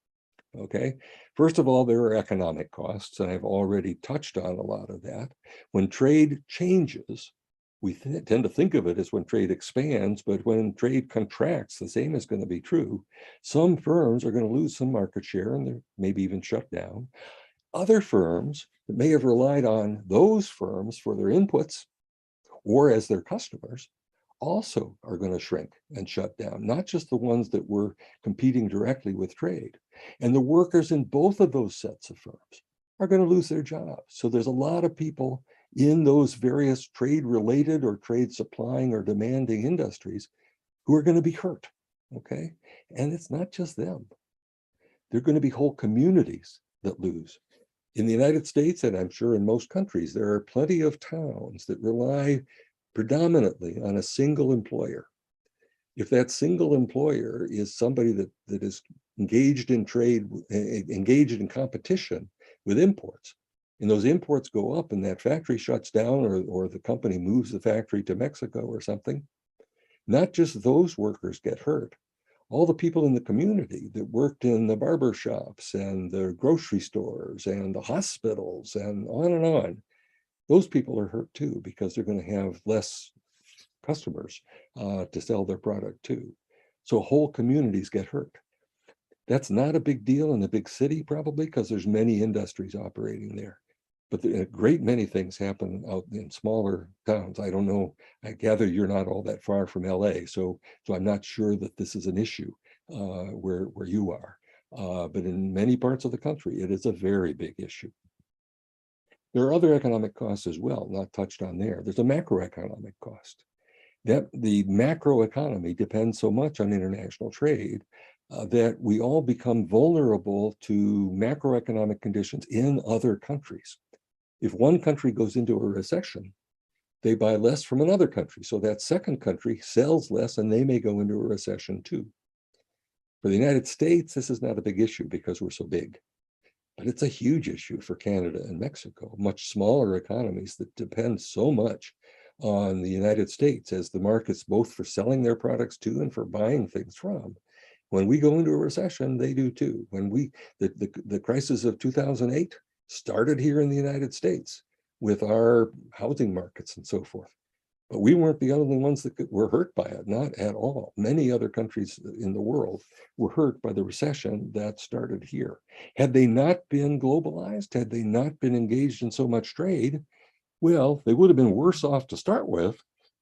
Speaker 3: Okay, first of all, there are economic costs, and I've already touched on a lot of that. When trade changes, we tend to think of it as when trade expands, but when trade contracts, the same is going to be true. Some firms are going to lose some market share and they're maybe even shut down. Other firms that may have relied on those firms for their inputs or as their customers also are going to shrink and shut down, not just the ones that were competing directly with trade. And the workers in both of those sets of firms are going to lose their jobs. So there's a lot of people in those various trade-related or trade supplying or demanding industries who are going to be hurt, okay? And it's not just them. There are going to be whole communities that lose. In the United States, and I'm sure in most countries, there are plenty of towns that rely predominantly on a single employer. If that single employer is somebody that is engaged in trade, engaged in competition with imports, and those imports go up and that factory shuts down, or the company moves the factory to Mexico or something, not just those workers get hurt. All the people in the community that worked in the barber shops and the grocery stores and the hospitals and on, those people are hurt too, because they're going to have less customers to sell their product to. So whole communities get hurt. That's not a big deal in a big city, probably, because there's many industries operating there. But a great many things happen out in smaller towns. I don't know. I gather you're not all that far from LA, so I'm not sure that this is an issue where you are. But in many parts of the country, it is a very big issue. There are other economic costs as well, not touched on there. There's a macroeconomic cost. That the macroeconomy depends so much on international trade that we all become vulnerable to macroeconomic conditions in other countries. If one country goes into a recession, they buy less from another country. So that second country sells less and they may go into a recession too. For the United States, this is not a big issue because we're so big. But it's a huge issue for Canada and Mexico, much smaller economies that depend so much on the United States as the markets both for selling their products to and for buying things from. When we go into a recession, they do too. When the crisis of 2008 started here in the United States with our housing markets and so forth. But we weren't the only ones that were hurt by it, not at all. Many other countries in the world were hurt by the recession that started here. Had they not been globalized, had they not been engaged in so much trade, well, they would have been worse off to start with,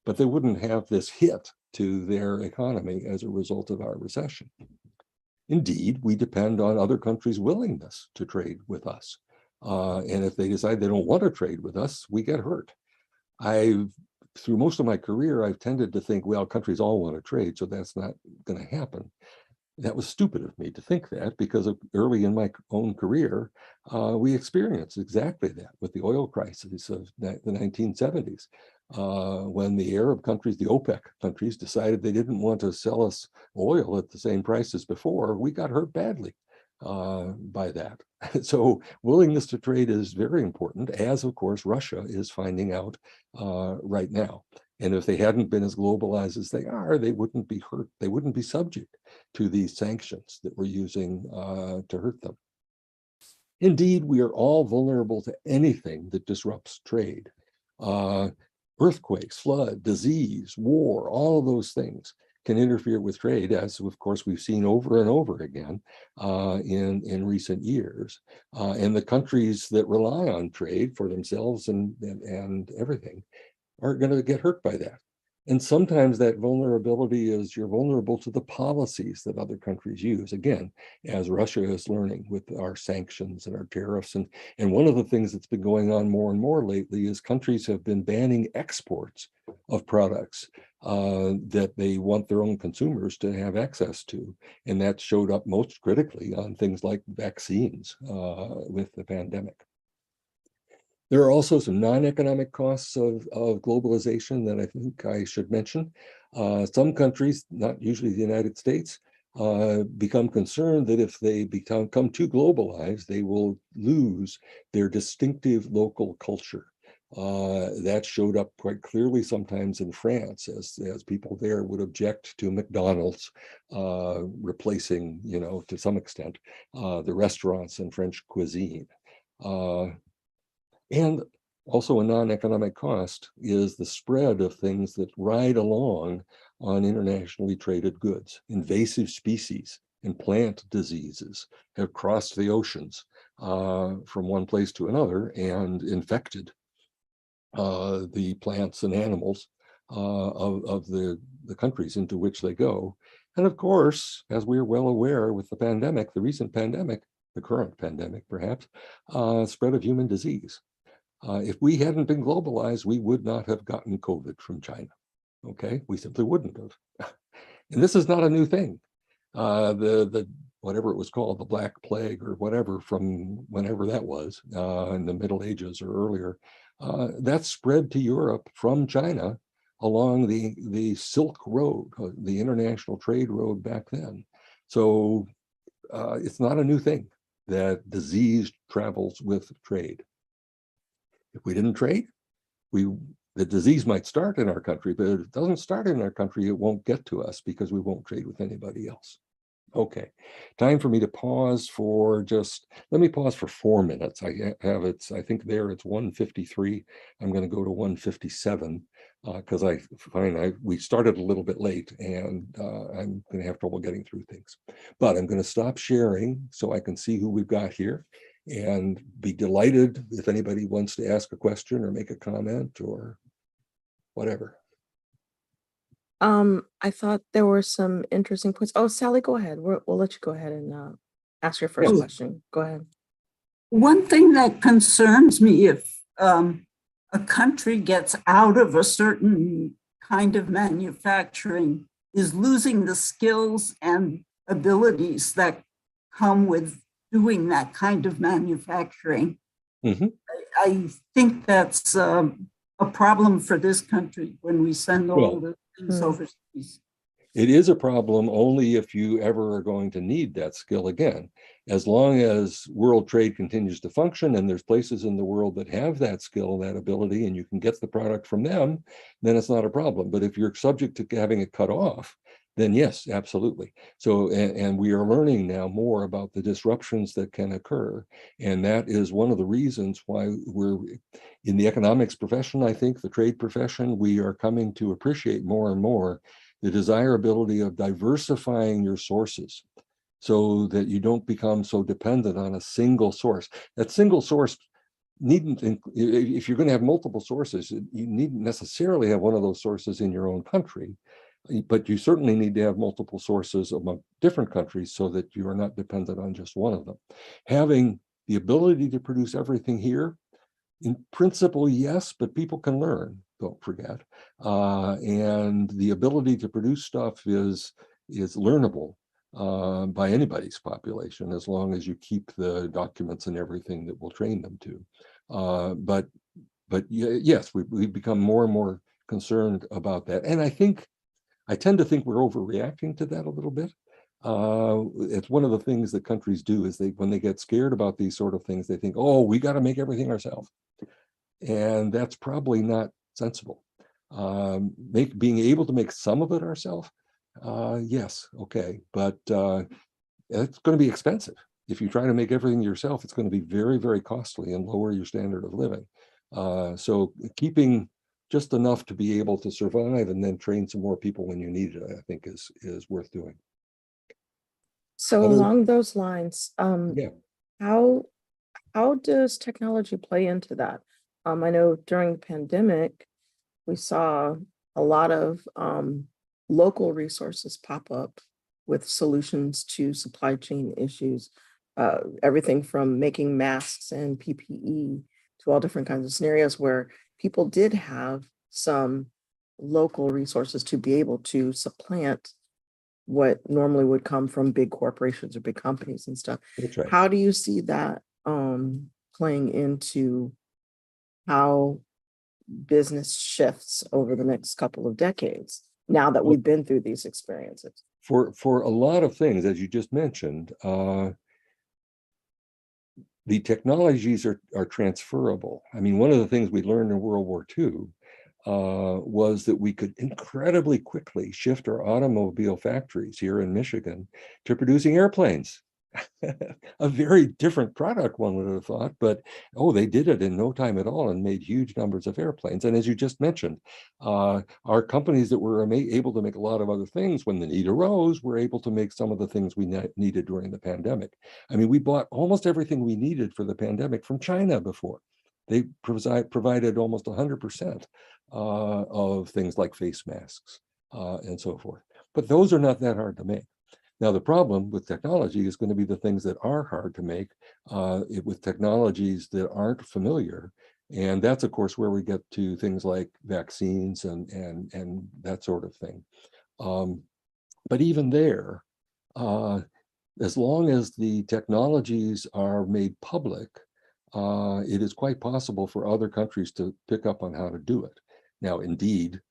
Speaker 3: but they wouldn't have this hit to their economy as a result of our recession. Indeed, we depend on other countries' willingness to trade with us. And if they decide they don't want to trade with us, we get hurt. Through most of my career, I've tended to think, well, countries all want to trade, so that's not going to happen. That was stupid of me to think that, because early in my own career, we experienced exactly that with the oil crisis of the 1970s, when the Arab countries, the OPEC countries, decided they didn't want to sell us oil at the same price as before. We got hurt badly by that. So willingness to trade is very important, as of course Russia is finding out right now. And if they hadn't been as globalized as they are, they wouldn't be hurt. They wouldn't be subject to these sanctions that we're using to hurt them. Indeed, we are all vulnerable to anything that disrupts trade. Earthquakes, flood, disease, war, all of those things can interfere with trade, as of course we've seen over and over again in recent years. And the countries that rely on trade for themselves and everything are going to get hurt by that. And sometimes that vulnerability is you're vulnerable to the policies that other countries use, again, as Russia is learning with our sanctions and our tariffs. And one of the things that's been going on more and more lately is countries have been banning exports of products that they want their own consumers to have access to. And that showed up most critically on things like vaccines with the pandemic. There are also some non-economic costs of globalization that I think I should mention. Some countries, not usually the United States, become concerned that if they become too globalized, they will lose their distinctive local culture. That showed up quite clearly sometimes in France, as people there would object to McDonald's replacing, to some extent, the restaurants and French cuisine. And also a non-economic cost is the spread of things that ride along on internationally traded goods. Invasive species and plant diseases have crossed the oceans from one place to another and infected the plants and animals of the countries into which they go. And of course, as we are well aware with the pandemic, the recent pandemic, the current pandemic perhaps, spread of human disease. If we hadn't been globalized, we would not have gotten COVID from China. Okay, we simply wouldn't have. And this is not a new thing. The whatever it was called, the Black Plague or whatever, from whenever that was in the Middle Ages or earlier, that spread to Europe from China along the Silk Road, the international trade road back then. So it's not a new thing that disease travels with trade. If we didn't trade, the disease might start in our country, but if it doesn't start in our country, it won't get to us because we won't trade with anybody else. Okay, time for me to pause for let me pause for 4 minutes. I think there it's 1:53. I'm going to go to 1:57 because I find we started a little bit late and I'm going to have trouble getting through things. But I'm going to stop sharing so I can see who we've got here, and be delighted if anybody wants to ask a question or make a comment or whatever.
Speaker 1: I thought there were some interesting points. Oh, Sally, go ahead. We'll let you go ahead and ask your first question. Go ahead.
Speaker 4: One thing that concerns me, if a country gets out of a certain kind of manufacturing, is losing the skills and abilities that come with doing that kind of manufacturing. Mm-hmm. I think that's a problem for this country when we send all the things overseas.
Speaker 3: It is a problem only if you ever are going to need that skill again. As long as world trade continues to function and there's places in the world that have that skill, that ability, and you can get the product from them, then it's not a problem. But if you're subject to having it cut off, then yes, absolutely. So, and we are learning now more about the disruptions that can occur. And that is one of the reasons why we're in the economics profession, I think, the trade profession, we are coming to appreciate more and more the desirability of diversifying your sources so that you don't become so dependent on a single source. That single source needn't, if you're going to have multiple sources, you needn't necessarily have one of those sources in your own country, but you certainly need to have multiple sources among different countries so that you are not dependent on just one of them. Having the ability to produce everything here, in principle, yes, but people can learn, don't forget. And the ability to produce stuff is learnable by anybody's population, as long as you keep the documents and everything that will train them to. But yes, we've become more and more concerned about that. And I tend to think we're overreacting to that a little bit. It's one of the things that countries do is when they get scared about these sort of things, they think, oh, we got to make everything ourselves. And that's probably not sensible. Being able to make some of it ourselves, yes, okay, but it's going to be expensive. If you try to make everything yourself, it's going to be very, very costly and lower your standard of living. So keeping just enough to be able to survive and then train some more people when you need it, I think is worth doing.
Speaker 1: So along those lines,
Speaker 3: Yeah.
Speaker 1: how does technology play into that? I know during the pandemic, we saw a lot of local resources pop up with solutions to supply chain issues, everything from making masks and PPE to all different kinds of scenarios where people did have some local resources to be able to supplant what normally would come from big corporations or big companies and stuff.
Speaker 3: That's right.
Speaker 1: How do you see that playing into how business shifts over the next couple of decades now that we've been through these experiences?
Speaker 3: For a lot of things, as you just mentioned, the technologies are transferable. I mean, one of the things we learned in World War II was that we could incredibly quickly shift our automobile factories here in Michigan to producing airplanes. A very different product, one would have thought, but they did it in no time at all and made huge numbers of airplanes. And as you just mentioned, our companies that were able to make a lot of other things when the need arose were able to make some of the things we needed during the pandemic. I mean, we bought almost everything we needed for the pandemic from China before. They provided almost 100% of things like face masks and so forth. But those are not that hard to make. Now, the problem with technology is going to be the things that are hard to make with technologies that aren't familiar. And that's, of course, where we get to things like vaccines and that sort of thing. But even there, as long as the technologies are made public, it is quite possible for other countries to pick up on how to do it. Now, indeed,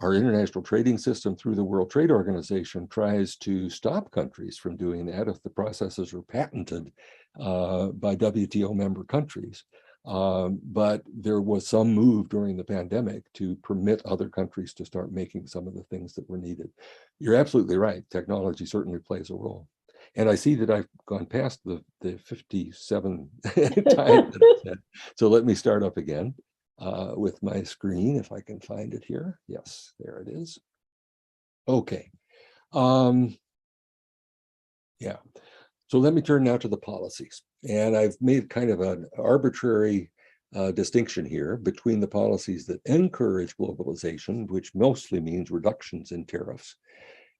Speaker 3: our international trading system through the World Trade Organization tries to stop countries from doing that if the processes are patented by WTO member countries. But there was some move during the pandemic to permit other countries to start making some of the things that were needed. You're absolutely right. Technology certainly plays a role. And I see that I've gone past the 57 times that I said. So let me start up again. With my screen, if I can find it here. Yes, there it is. Okay. Yeah. So let me turn now to the policies. And I've made kind of an arbitrary distinction here between the policies that encourage globalization, which mostly means reductions in tariffs,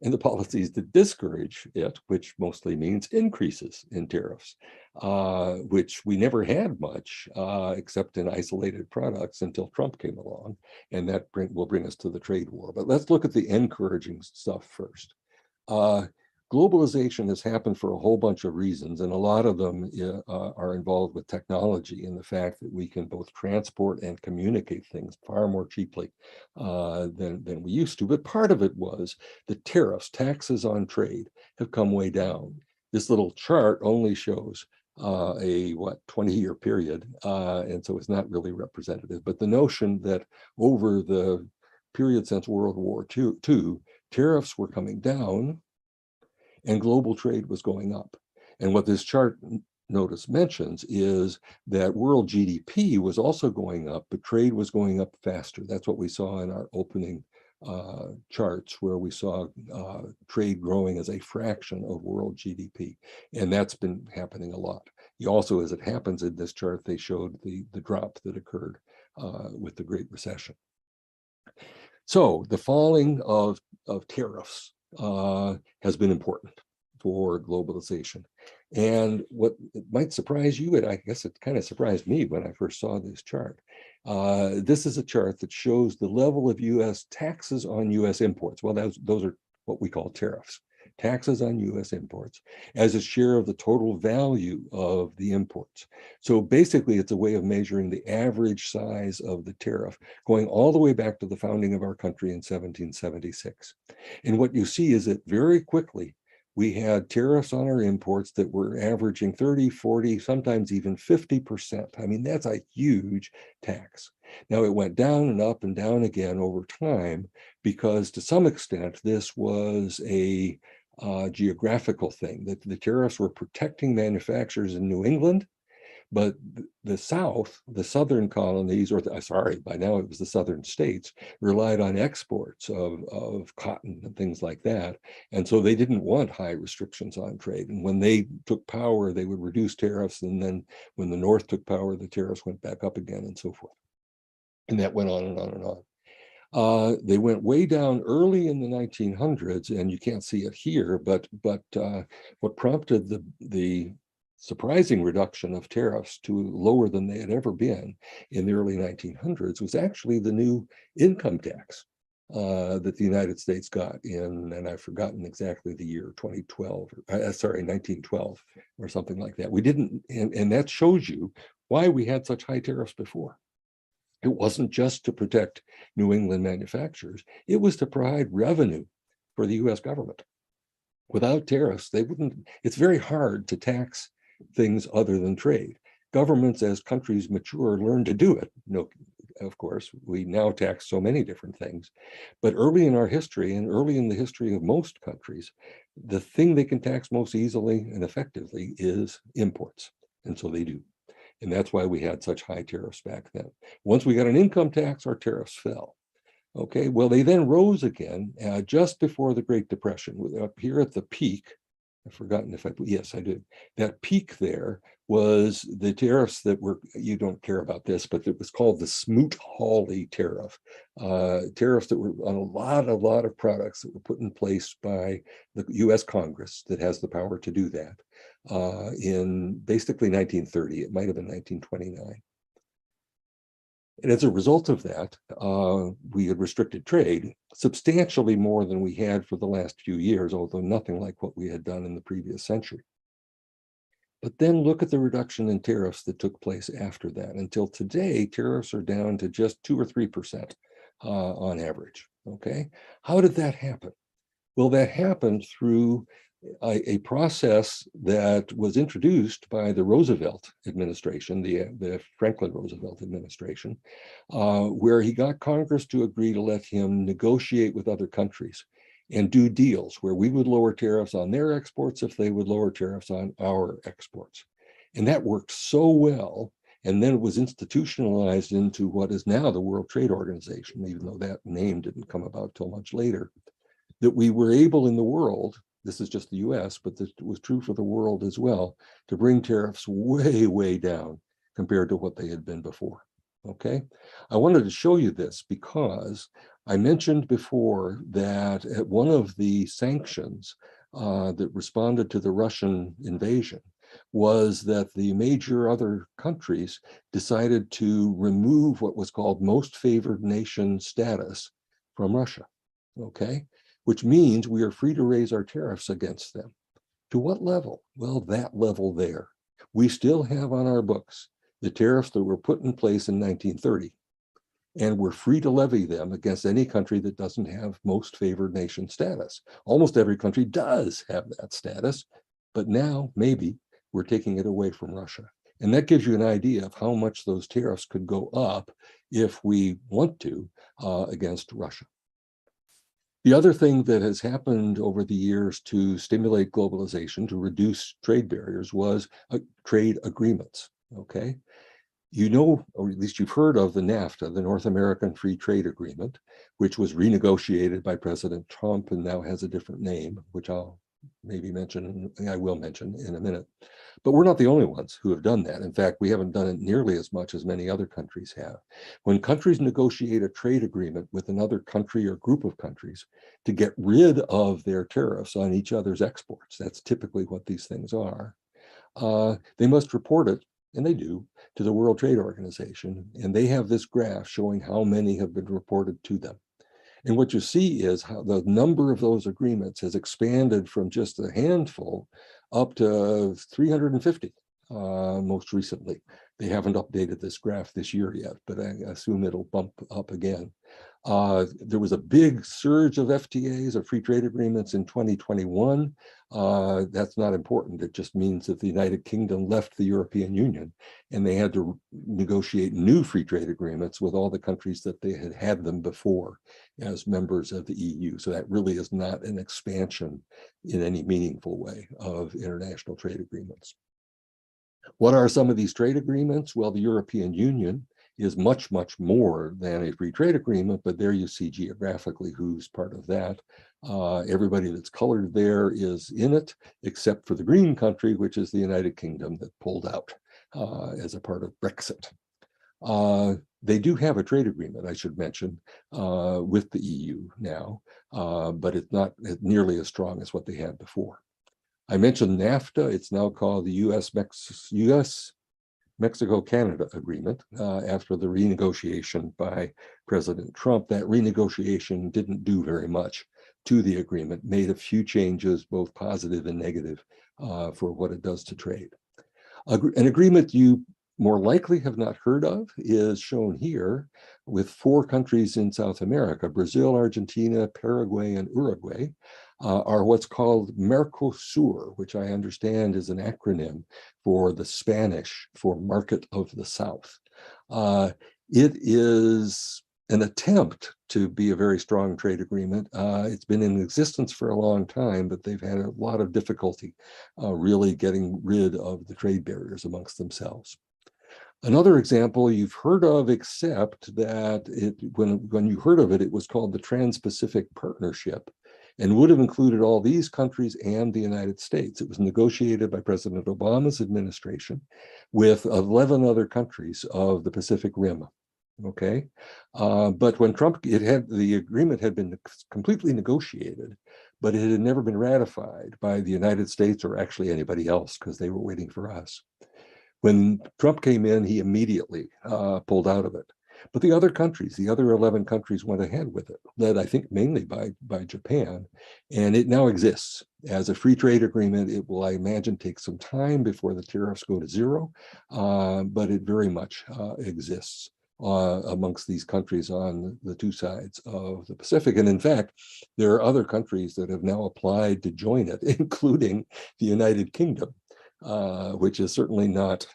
Speaker 3: and the policies that discourage it, which mostly means increases in tariffs, which we never had much except in isolated products until Trump came along, and that will bring us to the trade war. But let's look at the encouraging stuff first. Globalization has happened for a whole bunch of reasons, and a lot of them are involved with technology and the fact that we can both transport and communicate things far more cheaply than we used to. But part of it was the tariffs, taxes on trade, have come way down. This little chart only shows a 20-year period, and so it's not really representative. But the notion that over the period since World War II, tariffs were coming down and global trade was going up. And what this chart notice mentions is that world GDP was also going up, but trade was going up faster. That's what we saw in our opening charts, where we saw trade growing as a fraction of world GDP. And that's been happening a lot. You also, as it happens in this chart, they showed the drop that occurred with the Great Recession. So the falling of tariffs has been important for globalization. And what it might surprise you, and I guess it kind of surprised me when I first saw this chart. This is a chart that shows the level of US taxes on US imports. Well, those are what we call tariffs. Taxes on US imports as a share of the total value of the imports. So basically, it's a way of measuring the average size of the tariff, going all the way back to the founding of our country in 1776. And what you see is that very quickly, we had tariffs on our imports that were averaging 30, 40, sometimes even 50%. I mean, that's a huge tax. Now, it went down and down again over time, because to some extent, this was a geographical thing, that the tariffs were protecting manufacturers in New England, but the South, the Southern colonies, by now it was the Southern states, relied on exports of cotton and things like that. And so they didn't want high restrictions on trade. And when they took power, they would reduce tariffs. And then when the North took power, the tariffs went back up again and so forth. And that went on and on and on. They went way down early in the 1900s, and you can't see it here, but what prompted the surprising reduction of tariffs to lower than they had ever been in the early 1900s was actually the new income tax that the United States got in, and I've forgotten exactly the year, 1912 or something like that. We didn't, and that shows you why we had such high tariffs before. It wasn't just to protect New England manufacturers, it was to provide revenue for the US government. Without tariffs, they wouldn't, it's very hard to tax things other than trade. Governments, as countries mature, learn to do it. No, of course, we now tax so many different things. But early in our history, and early in the history of most countries, the thing they can tax most easily and effectively is imports. And so they do. And that's why we had such high tariffs back then. Once we got an income tax, our tariffs fell. Okay, well, they then rose again just before the Great Depression. Up here at the peak, I've forgotten if yes, I did. That peak there was the tariffs that were, you don't care about this, but it was called the Smoot-Hawley tariff. Tariffs that were on a lot of products that were put in place by the US Congress that has the power to do that in basically 1930. It might have been 1929. And as a result of that, we had restricted trade substantially more than we had for the last few years, although nothing like what we had done in the previous century. But then look at the reduction in tariffs that took place after that. Until today, tariffs are down to just 2 or 3% on average. Okay, how did that happen? Well, that happened through a process that was introduced by the Roosevelt administration, the Franklin Roosevelt administration, where he got Congress to agree to let him negotiate with other countries and do deals where we would lower tariffs on their exports if they would lower tariffs on our exports. And that worked so well. And then it was institutionalized into what is now the World Trade Organization, even though that name didn't come about till much later, that we were able in the world, this is just the US, but this was true for the world as well, to bring tariffs way, way down compared to what they had been before. Okay, I wanted to show you this because I mentioned before that one of the sanctions that responded to the Russian invasion was that the major other countries decided to remove what was called most favored nation status from Russia. Okay, which means we are free to raise our tariffs against them. To what level? Well, that level there. We still have on our books the tariffs that were put in place in 1930, and we're free to levy them against any country that doesn't have most favored nation status. Almost every country does have that status, but now maybe we're taking it away from Russia. And that gives you an idea of how much those tariffs could go up if we want to against Russia. The other thing that has happened over the years to stimulate globalization, to reduce trade barriers, was trade agreements, okay? You know, or at least you've heard of the NAFTA, the North American Free Trade Agreement, which was renegotiated by President Trump and now has a different name, which I'll maybe mention, I will mention in a minute. But we're not the only ones who have done that. In fact, we haven't done it nearly as much as many other countries have. When countries negotiate a trade agreement with another country or group of countries to get rid of their tariffs on each other's exports, that's typically what these things are, they must report it, and they do, to the World Trade Organization. And they have this graph showing how many have been reported to them. And what you see is how the number of those agreements has expanded from just a handful up to 350 most recently. They haven't updated this graph this year yet, but I assume it'll bump up again. There was a big surge of FTAs, or free trade agreements, in 2021. That's not important. It just means that the United Kingdom left the European Union and they had to negotiate new free trade agreements with all the countries that they had had them before as members of the EU. So that really is not an expansion in any meaningful way of international trade agreements. What are some of these trade agreements? Well, the European Union is much, much more than a free trade agreement, but there you see geographically who's part of that. Everybody that's colored there is in it, except for the green country, which is the United Kingdom, that pulled out as a part of Brexit. They do have a trade agreement, I should mention, with the EU now, but it's not nearly as strong as what they had before. I mentioned NAFTA. It's now called the US-Mexico-Canada Agreement after the renegotiation by President Trump. That renegotiation didn't do very much to the agreement, made a few changes, both positive and negative, for what it does to trade. An agreement you more likely have not heard of is shown here with 4 countries in South America: Brazil, Argentina, Paraguay, and Uruguay. Are what's called Mercosur, which I understand is an acronym for the Spanish for Market of the South. It is an attempt to be a very strong trade agreement. It's been in existence for a long time, but they've had a lot of difficulty really getting rid of the trade barriers amongst themselves. Another example you've heard of, except that when you heard of it, it was called the Trans-Pacific Partnership, and would have included all these countries and the United States. It was negotiated by President Obama's administration with 11 other countries of the Pacific Rim. Okay, but when Trump, the agreement had been completely negotiated, but it had never been ratified by the United States or actually anybody else, because they were waiting for us. When Trump came in, he immediately pulled out of it. But the other countries, the other 11 countries, went ahead with it, led, I think, mainly by Japan. And it now exists as a free trade agreement. It will, I imagine, take some time before the tariffs go to zero, but it very much exists amongst these countries on the 2 sides of the Pacific. And in fact, there are other countries that have now applied to join it, including the United Kingdom, which is certainly not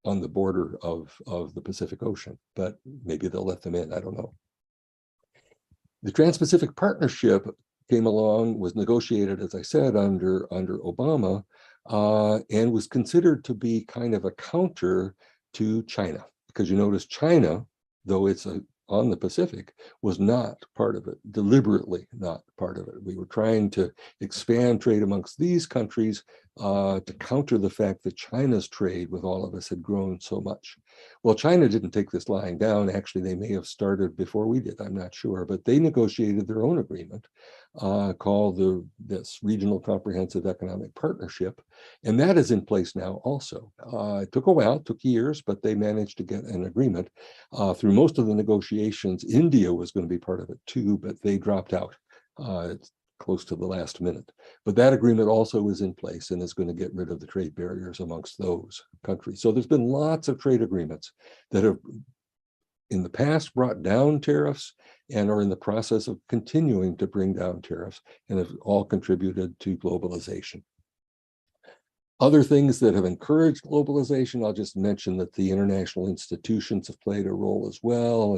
Speaker 3: on the border of the Pacific Ocean, but maybe they'll let them in, I don't know. The Trans-Pacific Partnership came along, was negotiated, as I said, under Obama, and was considered to be kind of a counter to China, because you notice China, though it's on the Pacific, was not part of it, deliberately not part of it. We were trying to expand trade amongst these countries to counter the fact that China's trade with all of us had grown so much. Well, China didn't take this lying down. Actually, they may have started before we did, I'm not sure, but they negotiated their own agreement called this Regional Comprehensive Economic Partnership, and that is in place now also. It took a while, it took years, but they managed to get an agreement. Through most of the negotiations, India was going to be part of it too, but they dropped out. It's close to the last minute. But that agreement also is in place and is going to get rid of the trade barriers amongst those countries. So there's been lots of trade agreements that have in the past brought down tariffs and are in the process of continuing to bring down tariffs, and have all contributed to globalization. Other things that have encouraged globalization, I'll just mention that the international institutions have played a role as well,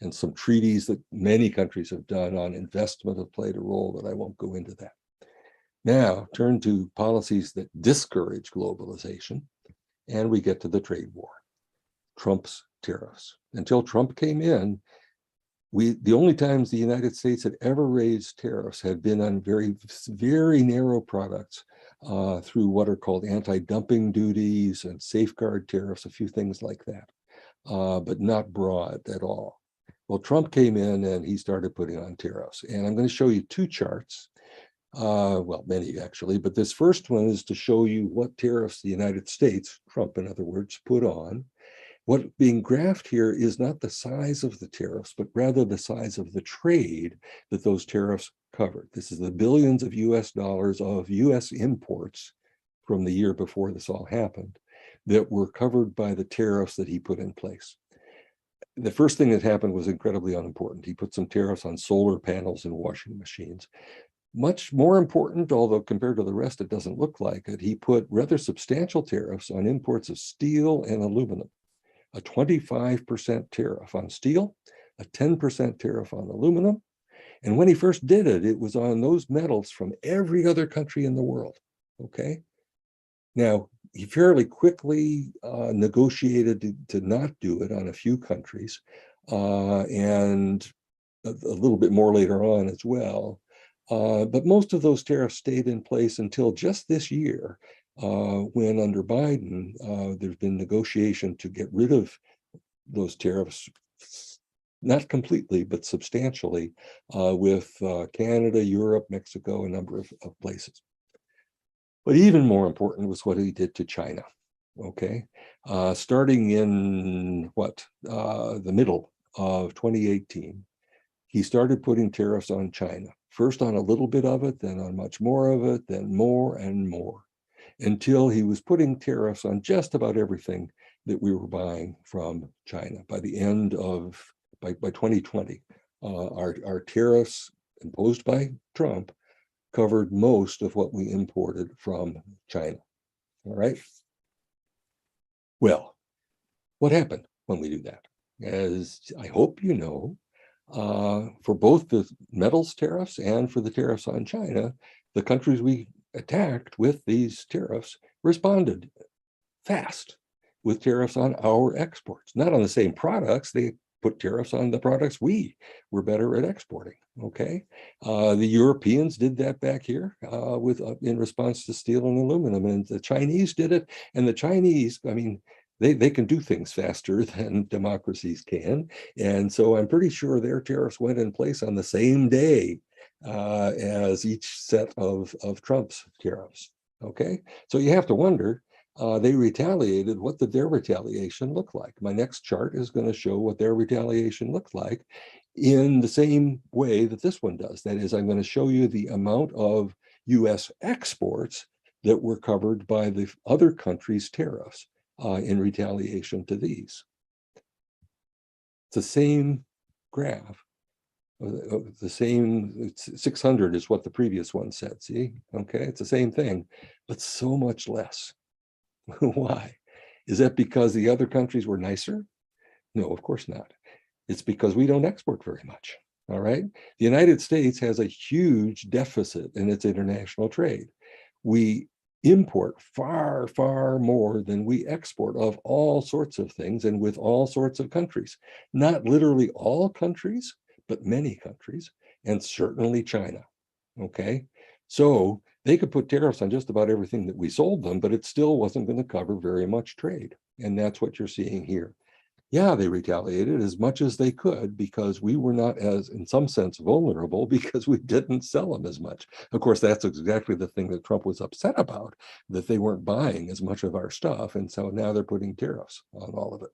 Speaker 3: and some treaties that many countries have done on investment have played a role, but I won't go into that. Now, turn to policies that discourage globalization, and we get to the trade war, Trump's tariffs. Until Trump came in, the only times the United States had ever raised tariffs had been on very, very narrow products through what are called anti-dumping duties and safeguard tariffs, a few things like that, but not broad at all. Well, Trump came in and he started putting on tariffs. And I'm going to show you two charts, well, many actually, but this first one is to show you what tariffs the United States, Trump in other words, put on. What being graphed here is not the size of the tariffs, but rather the size of the trade that those tariffs covered. This is the billions of US dollars of US imports from the year before this all happened that were covered by the tariffs that he put in place. The first thing that happened was incredibly unimportant. He put some tariffs on solar panels and washing machines. Much more important, although compared to the rest, it doesn't look like it, he put rather substantial tariffs on imports of steel and aluminum. A 25% tariff on steel, a 10% tariff on aluminum. And when he first did it, it was on those metals from every other country in the world, okay? Now, he fairly quickly negotiated to not do it on a few countries, and a little bit more later on as well. But most of those tariffs stayed in place until just this year, when under Biden, there's been negotiation to get rid of those tariffs, not completely, but substantially, with Canada, Europe, Mexico, a number of places. But even more important was what he did to China, okay? Starting in the middle of 2018, he started putting tariffs on China, first on a little bit of it, then on much more of it, then more and more, until he was putting tariffs on just about everything that we were buying from China. By the end of, by 2020, our tariffs imposed by Trump covered most of what we imported from China, all right? Well, what happened when we do that? As I hope you know, for both the metals tariffs and for the tariffs on China, the countries we attacked with these tariffs responded fast with tariffs on our exports, not on the same products. They put tariffs on the products we were better at exporting, okay? The Europeans did that back here in response to steel and aluminum, and the Chinese did it. And the Chinese, I mean, they can do things faster than democracies can. And so I'm pretty sure their tariffs went in place on the same day as each set of Trump's tariffs, okay? So you have to wonder, they retaliated. What did their retaliation look like? My next chart is going to show what their retaliation looked like in the same way that this one does. That is, I'm going to show you the amount of US exports that were covered by the other countries' tariffs in retaliation to these. It's the same graph. The same 600 is what the previous one said, see? Okay, it's the same thing, but so much less. Why? Is that because the other countries were nicer? No, of course not. It's because we don't export very much, all right? The United States has a huge deficit in its international trade. We import far, far more than we export of all sorts of things and with all sorts of countries. Not literally all countries, but many countries, and certainly China, okay? So they could put tariffs on just about everything that we sold them, but it still wasn't going to cover very much trade. And that's what you're seeing here. Yeah, they retaliated as much as they could because we were not as, in some sense, vulnerable because we didn't sell them as much. Of course, that's exactly the thing that Trump was upset about, that they weren't buying as much of our stuff. And so now they're putting tariffs on all of it.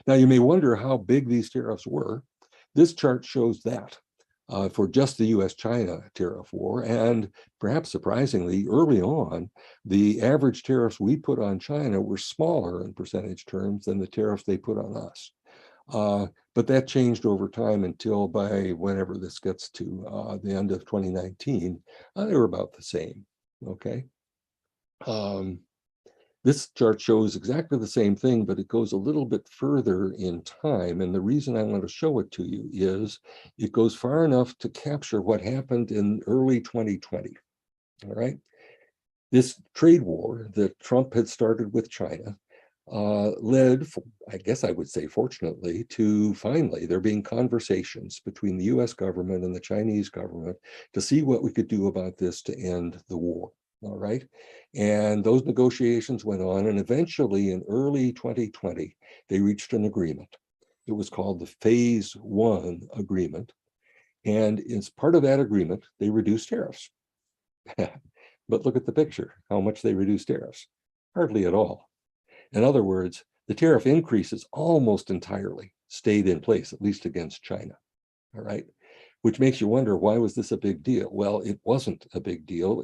Speaker 3: Now, you may wonder how big these tariffs were. This chart shows that for just the US-China tariff war. And perhaps surprisingly, early on, the average tariffs we put on China were smaller in percentage terms than the tariffs they put on us. But that changed over time until by whenever this gets to the end of 2019, they were about the same, okay? This chart shows exactly the same thing, but it goes a little bit further in time. And the reason I want to show it to you is it goes far enough to capture what happened in early 2020. All right. This trade war that Trump had started with China led, I guess I would say fortunately, to finally there being conversations between the US government and the Chinese government to see what we could do about this to end the war. All right. And those negotiations went on, and eventually in early 2020, they reached an agreement. It was called the Phase 1 agreement. And as part of that agreement, they reduced tariffs. But look at the picture, how much they reduced tariffs. Hardly at all. In other words, the tariff increases almost entirely stayed in place, at least against China. All right. Which makes you wonder, why was this a big deal? Well, it wasn't a big deal.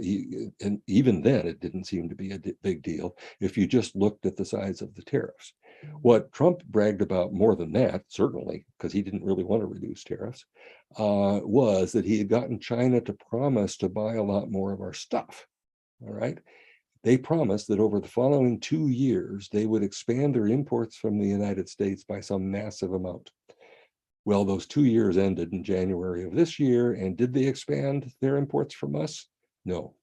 Speaker 3: And even then, it didn't seem to be a big deal if you just looked at the size of the tariffs. What Trump bragged about more than that, certainly, because he didn't really want to reduce tariffs, was that he had gotten China to promise to buy a lot more of our stuff. All right. They promised that over the following 2 years, they would expand their imports from the United States by some massive amount. Well, those 2 years ended in January of this year, and did they expand their imports from us? No,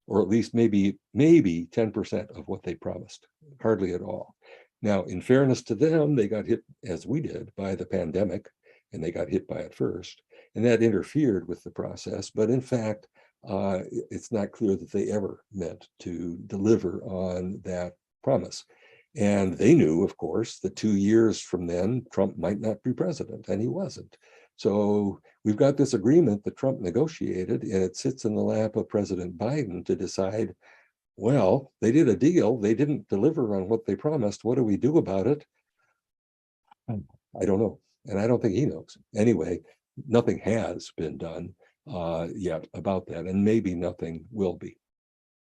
Speaker 3: or at least maybe 10% of what they promised, hardly at all. Now, in fairness to them, they got hit, as we did, by the pandemic, and they got hit by it first, and that interfered with the process. But in fact, it's not clear that they ever meant to deliver on that promise. And they knew, of course, that 2 years from then, Trump might not be president, and he wasn't. So we've got this agreement that Trump negotiated, and it sits in the lap of President Biden to decide, well, they did a deal, they didn't deliver on what they promised. What do we do about it? I don't know, and I don't think he knows. Anyway, nothing has been done yet about that, and maybe nothing will be.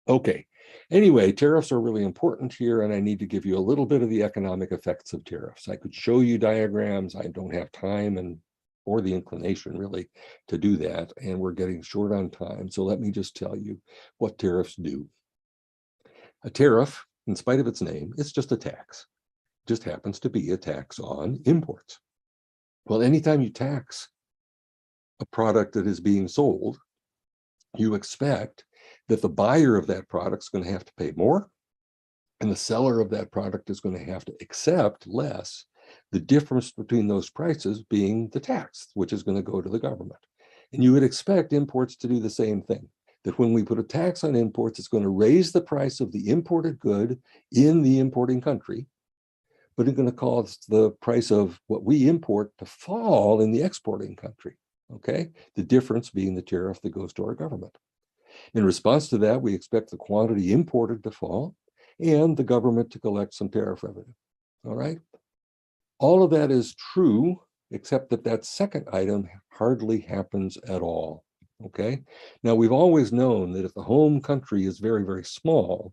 Speaker 3: Okay, anyway, tariffs are really important here, and I need to give you a little bit of the economic effects of tariffs. I could show you diagrams. I don't have time or the inclination really to do that, and we're getting short on time. So let me just tell you what tariffs do. A tariff, in spite of its name, it's just a tax. It just happens to be a tax on imports. Well, anytime you tax a product that is being sold, you expect that the buyer of that product is going to have to pay more, and the seller of that product is going to have to accept less, the difference between those prices being the tax, which is going to go to the government. And you would expect imports to do the same thing, that when we put a tax on imports, it's going to raise the price of the imported good in the importing country, but it's going to cause the price of what we import to fall in the exporting country. Okay, the difference being the tariff that goes to our government. In response to that, we expect the quantity imported to fall and the government to collect some tariff revenue. All right. All of that is true, except that that second item hardly happens at all. Okay. Now, we've always known that if the home country is very, very small,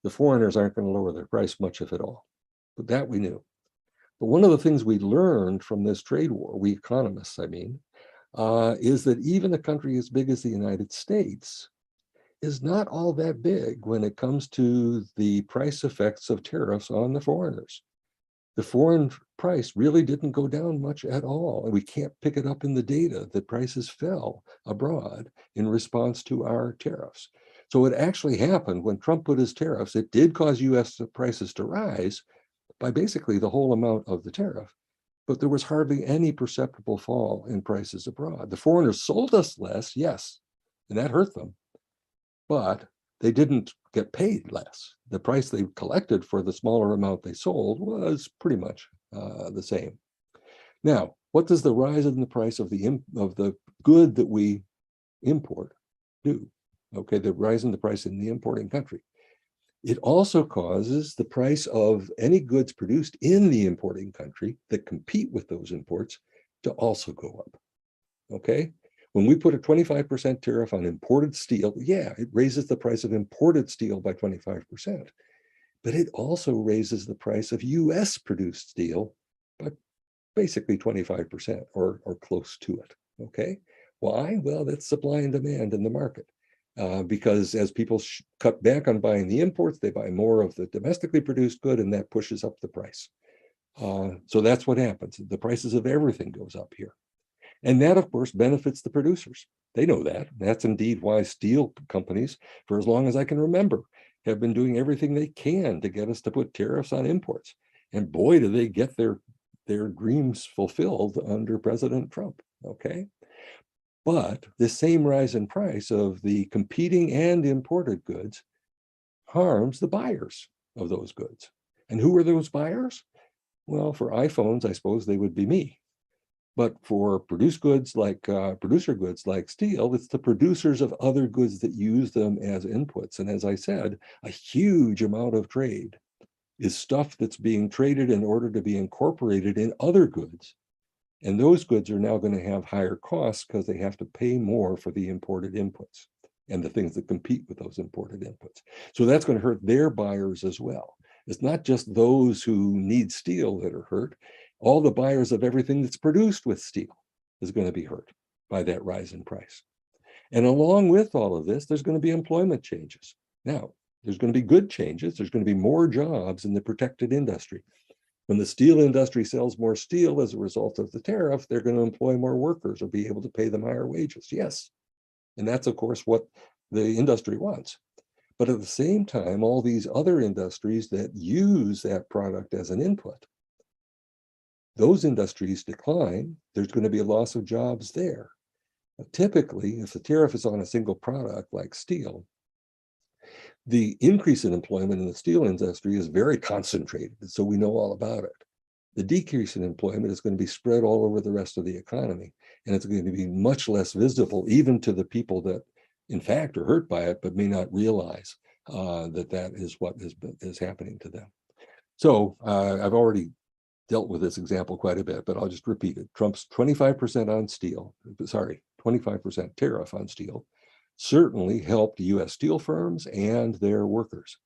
Speaker 3: the foreigners aren't going to lower their price much, if at all. But that we knew. But one of the things we learned from this trade war, we economists, I mean, is that even a country as big as the United States is not all that big when it comes to the price effects of tariffs on the foreigners. The foreign price really didn't go down much at all, and we can't pick it up in the data that prices fell abroad in response to our tariffs. So it actually happened when Trump put his tariffs, it did cause US prices to rise by basically the whole amount of the tariff, but there was hardly any perceptible fall in prices abroad. The foreigners sold us less, yes, and that hurt them, but they didn't get paid less. The price they collected for the smaller amount they sold was pretty much the same. Now, what does the rise in the price of the good that we import do? Okay, the rise in the price in the importing country. It also causes the price of any goods produced in the importing country that compete with those imports to also go up. Okay? When we put a 25% tariff on imported steel, yeah, it raises the price of imported steel by 25%, but it also raises the price of US produced steel by basically 25% or close to it. Okay? Why? Well, that's supply and demand in the market. because as people cut back on buying the imports, they buy more of the domestically produced good, and that pushes up the price. So that's what happens. The prices of everything goes up here. And that, of course, benefits the producers. They know that. That's indeed why steel companies, for as long as I can remember, have been doing everything they can to get us to put tariffs on imports. And boy, do they get their dreams fulfilled under President Trump, okay? But the same rise in price of the competing and imported goods harms the buyers of those goods. And who are those buyers? Well, for iPhones, I suppose they would be me. But for producer goods like steel, it's the producers of other goods that use them as inputs. And as I said, a huge amount of trade is stuff that's being traded in order to be incorporated in other goods. And those goods are now going to have higher costs because they have to pay more for the imported inputs and the things that compete with those imported inputs. So that's going to hurt their buyers as well. It's not just those who need steel that are hurt. All the buyers of everything that's produced with steel is going to be hurt by that rise in price. And along with all of this, there's going to be employment changes. Now, there's going to be good changes. There's going to be more jobs in the protected industry. When the steel industry sells more steel as a result of the tariff, they're going to employ more workers or be able to pay them higher wages. Yes. And that's, of course, what the industry wants. But at the same time, all these other industries that use that product as an input, those industries decline, there's going to be a loss of jobs there. Typically, if the tariff is on a single product like steel, the increase in employment in the steel industry is very concentrated, so we know all about it. The decrease in employment is going to be spread all over the rest of the economy, and it's going to be much less visible even to the people that, in fact, are hurt by it, but may not realize that is what is happening to them. So I've already dealt with this example quite a bit, but I'll just repeat it. Trump's 25% on steel, 25% tariff on steel, certainly helped US steel firms and their workers.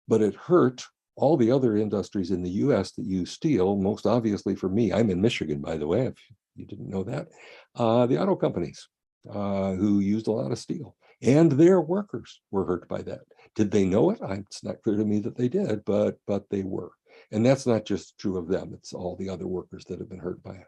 Speaker 3: But it hurt all the other industries in the US that use steel, most obviously for me. I'm in Michigan, by the way, if you didn't know that. The auto companies who used a lot of steel, and their workers were hurt by that. Did they know it? It's not clear to me that they did, but they were. And that's not just true of them, it's all the other workers that have been hurt by it.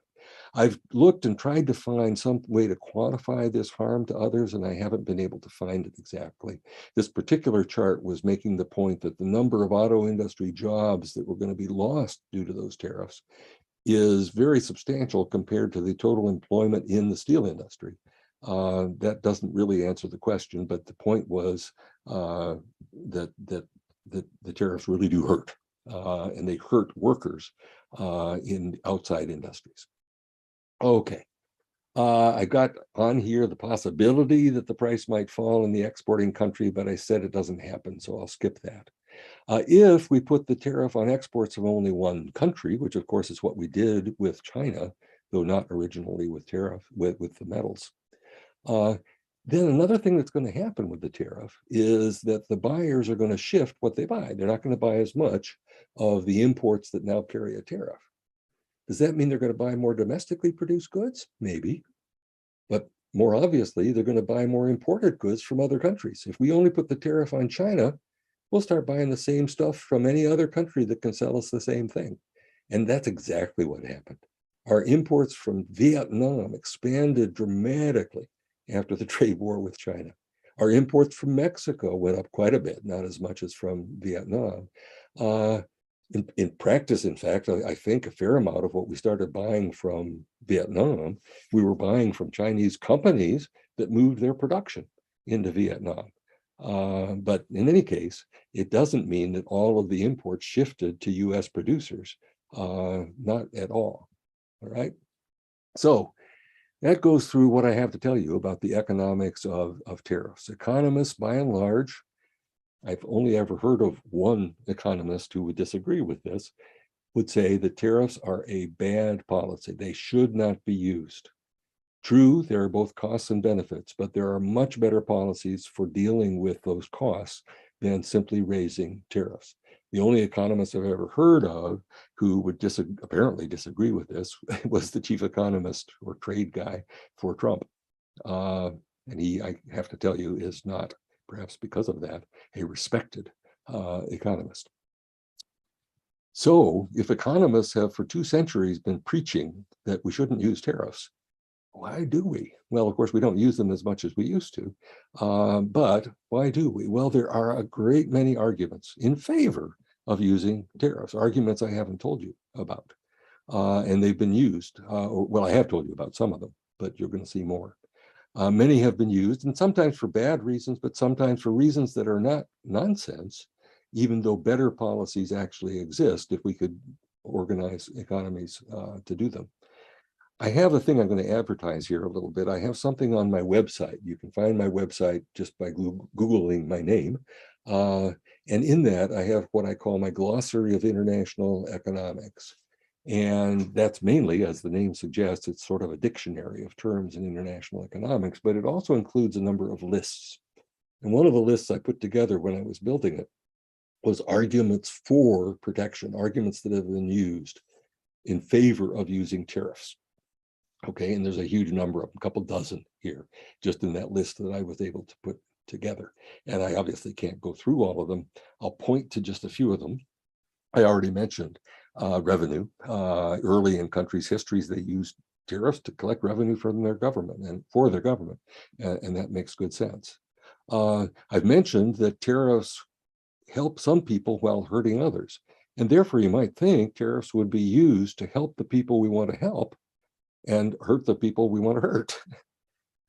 Speaker 3: I've looked and tried to find some way to quantify this harm to others, and I haven't been able to find it exactly. This particular chart was making the point that the number of auto industry jobs that were going to be lost due to those tariffs is very substantial compared to the total employment in the steel industry. That doesn't really answer the question, but the point was that the tariffs really do hurt. And they hurt workers in outside industries. Okay, I got on here the possibility that the price might fall in the exporting country, but I said it doesn't happen, so I'll skip that. If we put the tariff on exports of only one country, which of course is what we did with China, though not originally with tariff, with the metals, then another thing that's going to happen with the tariff is that the buyers are going to shift what they buy. They're not going to buy as much of the imports that now carry a tariff. Does that mean they're going to buy more domestically produced goods? Maybe. But more obviously, they're going to buy more imported goods from other countries. If we only put the tariff on China, we'll start buying the same stuff from any other country that can sell us the same thing. And that's exactly what happened. Our imports from Vietnam expanded dramatically after the trade war with China. Our imports from Mexico went up quite a bit, not as much as from Vietnam. In practice, in fact, I think a fair amount of what we started buying from Vietnam, we were buying from Chinese companies that moved their production into Vietnam. But in any case, it doesn't mean that all of the imports shifted to US producers, not at all. All right. So that goes through what I have to tell you about the economics of tariffs. Economists, by and large, I've only ever heard of one economist who would disagree with this, would say that tariffs are a bad policy. They should not be used. True, there are both costs and benefits, but there are much better policies for dealing with those costs than simply raising tariffs. The only economist I've ever heard of who would apparently disagree with this was the chief economist or trade guy for Trump. And he, I have to tell you, is not, perhaps because of that, a respected economist. So if economists have for 2 centuries been preaching that we shouldn't use tariffs, why do we? Well, of course, we don't use them as much as we used to, but why do we? Well, there are a great many arguments in favor of using tariffs, arguments I haven't told you about, and they've been used. Well, I have told you about some of them, but you're going to see more. Many have been used, and sometimes for bad reasons, but sometimes for reasons that are not nonsense, even though better policies actually exist if we could organize economies to do them. I have a thing I'm going to advertise here a little bit. I have something on my website. You can find my website just by Googling my name. And in that, I have what I call my glossary of international economics. And that's mainly, as the name suggests, it's sort of a dictionary of terms in international economics, but it also includes a number of lists. And one of the lists I put together when I was building it was arguments for protection, arguments that have been used in favor of using tariffs. Okay, and there's a huge number of them, a couple dozen here, just in that list that I was able to put together. And I obviously can't go through all of them. I'll point to just a few of them. I already mentioned revenue. Early in countries' histories, they used tariffs to collect revenue from their government and for their government, and that makes good sense. I've mentioned that tariffs help some people while hurting others, and therefore you might think tariffs would be used to help the people we want to help and hurt the people we want to hurt.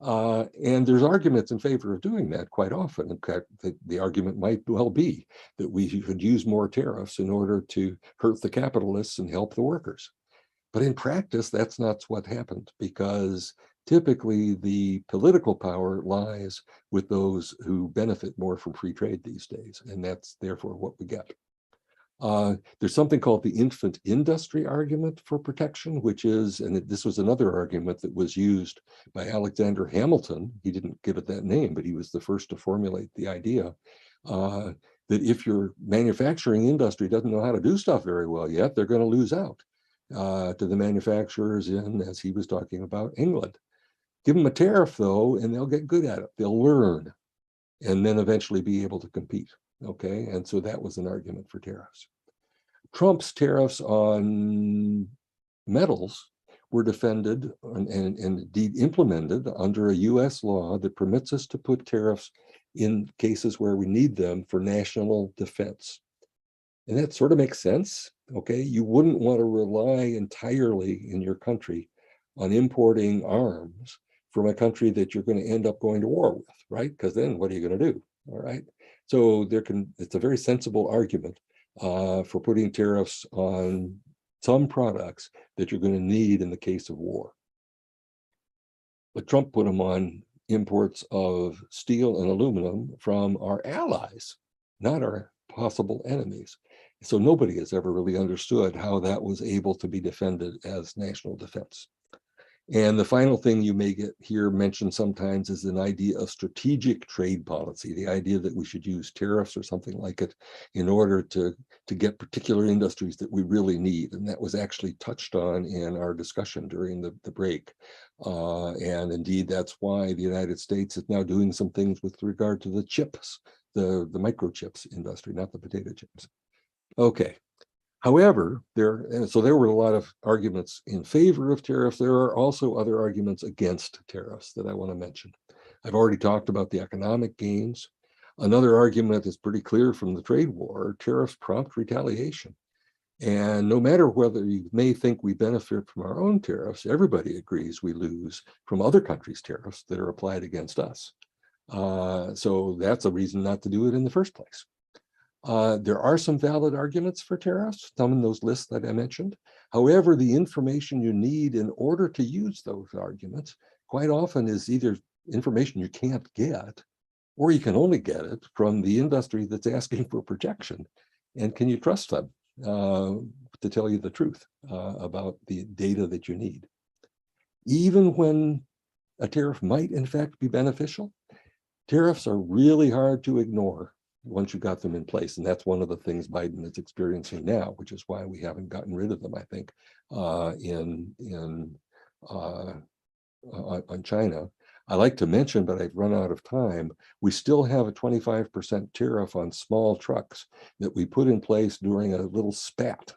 Speaker 3: And there's arguments in favor of doing that quite often. In fact, the argument might well be that we should use more tariffs in order to hurt the capitalists and help the workers. But in practice, that's not what happened, because typically the political power lies with those who benefit more from free trade these days. And that's therefore what we get. There's something called the infant industry argument for protection, which is, and this was another argument that was used by Alexander Hamilton. He didn't give it that name, but he was the first to formulate the idea that if your manufacturing industry doesn't know how to do stuff very well yet, they're going to lose out to the manufacturers in, as he was talking about, England. Give them a tariff, though, and they'll get good at it. They'll learn and then eventually be able to compete. Okay, and so that was an argument for tariffs. Trump's tariffs on metals were defended and indeed implemented under a US law that permits us to put tariffs in cases where we need them for national defense. And that sort of makes sense. Okay, you wouldn't want to rely entirely in your country on importing arms from a country that you're going to end up going to war with, right? Because then what are you going to do? All right. So it's a very sensible argument for putting tariffs on some products that you're going to need in the case of war. But Trump put them on imports of steel and aluminum from our allies, not our possible enemies. So nobody has ever really understood how that was able to be defended as national defense. And the final thing you may hear mentioned sometimes is an idea of strategic trade policy, the idea that we should use tariffs or something like it in order to get particular industries that we really need. And that was actually touched on in our discussion during the break. And indeed, that's why the United States is now doing some things with regard to the chips, the microchips industry, not the potato chips. Okay. However, there were a lot of arguments in favor of tariffs. There are also other arguments against tariffs that I want to mention. I've already talked about the economic gains. Another argument is pretty clear from the trade war: tariffs prompt retaliation. And no matter whether you may think we benefit from our own tariffs, everybody agrees we lose from other countries' tariffs that are applied against us. So that's a reason not to do it in the first place. There are some valid arguments for tariffs, some in those lists that I mentioned. However, the information you need in order to use those arguments quite often is either information you can't get, or you can only get it from the industry that's asking for protection. And can you trust them to tell you the truth about the data that you need? Even when a tariff might in fact be beneficial, tariffs are really hard to ignore once you got them in place. And that's one of the things Biden is experiencing now, which is why we haven't gotten rid of them, I think, on China. I like to mention, but I've run out of time, we still have a 25% tariff on small trucks that we put in place during a little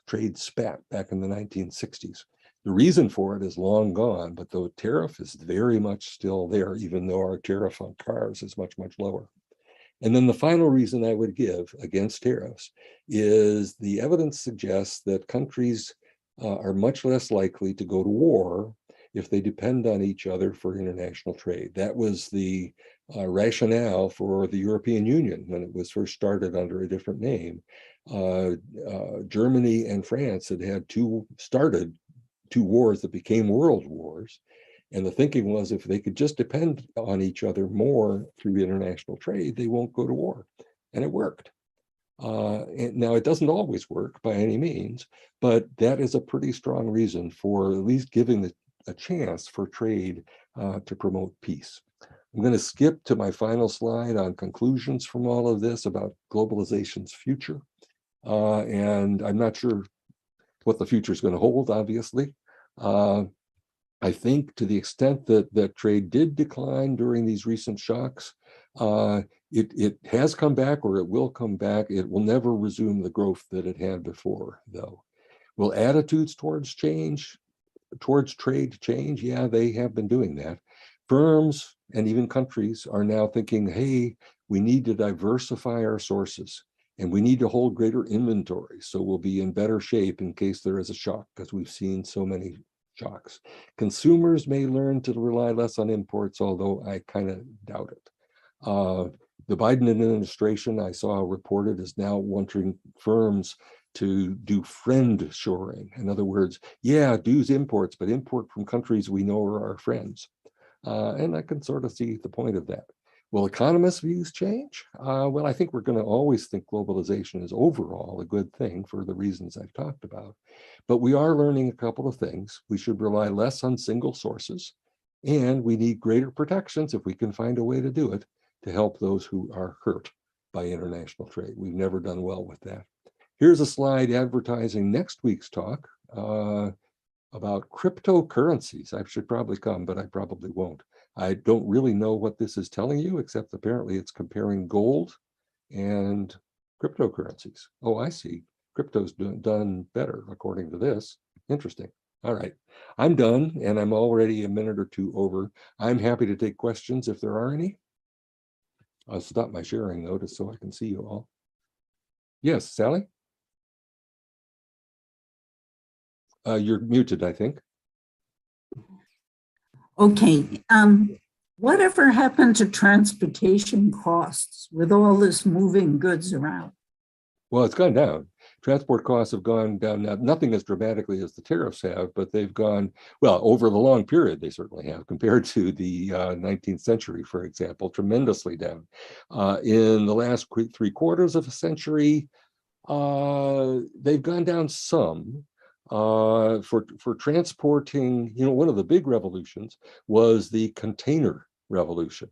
Speaker 3: trade spat back in the 1960s. The reason for it is long gone, but the tariff is very much still there, even though our tariff on cars is much, much lower. And then the final reason I would give against tariffs is the evidence suggests that countries are much less likely to go to war if they depend on each other for international trade. That was the rationale for the European Union when it was first started under a different name. Germany and France had started two wars that became world wars. And the thinking was if they could just depend on each other more through international trade, they won't go to war. And it worked. And now, it doesn't always work by any means, but that is a pretty strong reason for at least giving a chance for trade to promote peace. I'm going to skip to my final slide on conclusions from all of this about globalization's future. And I'm not sure what the future is going to hold, obviously. I think to the extent that trade did decline during these recent shocks, it has come back, or it will come back. It will never resume the growth that it had before, though. Will attitudes towards trade change? Yeah, they have been doing that. Firms and even countries are now thinking, hey, we need to diversify our sources, and we need to hold greater inventory, so we'll be in better shape in case there is a shock, because we've seen so many shocks. Consumers may learn to rely less on imports, although I kind of doubt it. The Biden administration, I saw reported, is now wanting firms to do friend shoring. In other words, yeah, do imports, but import from countries we know are our friends. And I can sort of see the point of that. Will economists' views change? Well, I think we're going to always think globalization is overall a good thing for the reasons I've talked about. But we are learning a couple of things. We should rely less on single sources, and we need greater protections, if we can find a way to do it, to help those who are hurt by international trade. We've never done well with that. Here's a slide advertising next week's talk about cryptocurrencies. I should probably come, but I probably won't. I don't really know what this is telling you, except apparently it's comparing gold and cryptocurrencies. Oh, I see. Crypto's done better, according to this. Interesting. All right. I'm done, and I'm already a minute or two over. I'm happy to take questions if there are any. I'll stop my sharing, though, just so I can see you all. Yes, Sally? You're muted, I think.
Speaker 4: Okay. Whatever happened to transportation costs with all this moving goods around?
Speaker 3: Well, it's gone down. Transport costs have gone down, nothing as dramatically as the tariffs have, but they've gone, well, over the long period, they certainly have, compared to the 19th century, for example, tremendously down. In the last 3/4 of a century, they've gone down some. For transporting, one of the big revolutions was the container revolution.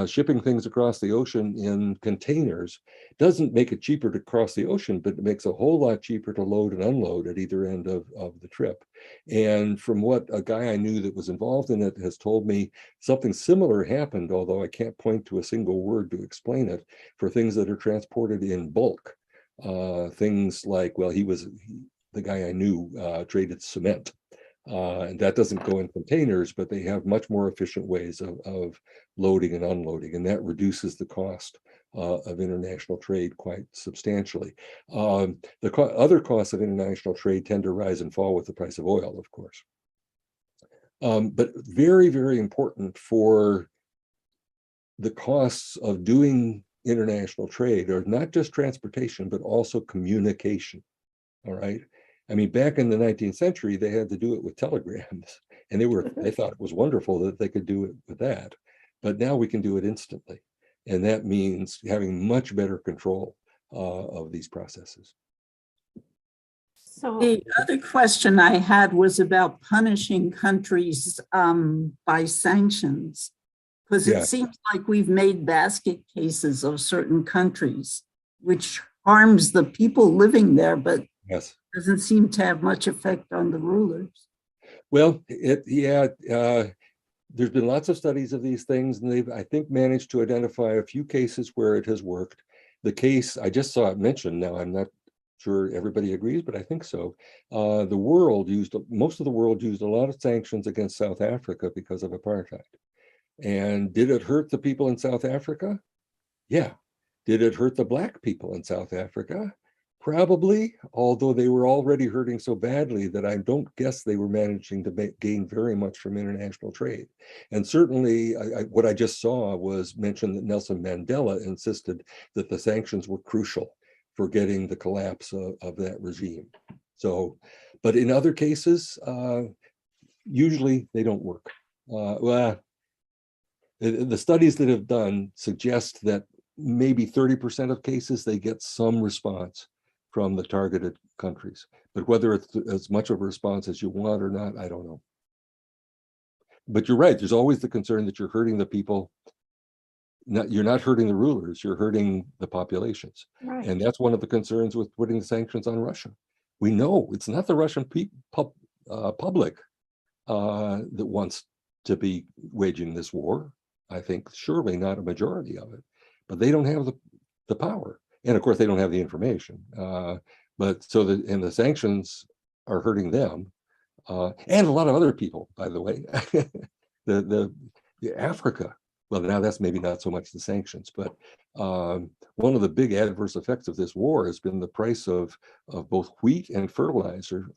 Speaker 3: Shipping things across the ocean in containers doesn't make it cheaper to cross the ocean, but it makes a whole lot cheaper to load and unload at either end of the trip. And from what a guy I knew that was involved in it has told me, something similar happened, although I can't point to a single word to explain it, for things that are transported in bulk. Things like, well, the guy I knew traded cement. And that doesn't go in containers, but they have much more efficient ways of loading and unloading, and that reduces the cost of international trade quite substantially. The other costs of international trade tend to rise and fall with the price of oil, of course. But very, very important for the costs of doing international trade are not just transportation, but also communication. All right. I mean, back in the 19th century, they had to do it with telegrams, and they thought it was wonderful that they could do it with that. But now we can do it instantly. And that means having much better control of these processes.
Speaker 2: So
Speaker 4: The other question I had was about punishing countries by sanctions, because it seems like we've made basket cases of certain countries, which harms the people living there, but doesn't seem to have much effect on the rulers.
Speaker 3: Well, there's been lots of studies of these things, and they've, I think, managed to identify a few cases where it has worked. The case, I just saw it mentioned, now I'm not sure everybody agrees, but I think so. Most of the world used a lot of sanctions against South Africa because of apartheid. And did it hurt the people in South Africa? Yeah. Did it hurt the Black people in South Africa? Probably, although they were already hurting so badly that I don't guess they were managing to gain very much from international trade. And certainly what I just saw was mentioned that Nelson Mandela insisted that the sanctions were crucial for getting the collapse of that regime. So, but in other cases, usually they don't work. Well, the studies that have done suggest that maybe 30% of cases, they get some response from the targeted countries. But whether it's as much of a response as you want or not, I don't know. But you're right, there's always the concern that you're hurting the people. You're not hurting the rulers, you're hurting the populations.
Speaker 2: Right.
Speaker 3: And that's one of the concerns with putting the sanctions on Russia. We know it's not the Russian public that wants to be waging this war. I think surely not a majority of it, but they don't have the power. And of course, they don't have the information. But so the sanctions are hurting them, and a lot of other people, by the way. the Africa. Well, now that's maybe not so much the sanctions, but one of the big adverse effects of this war has been the price of both wheat and fertilizer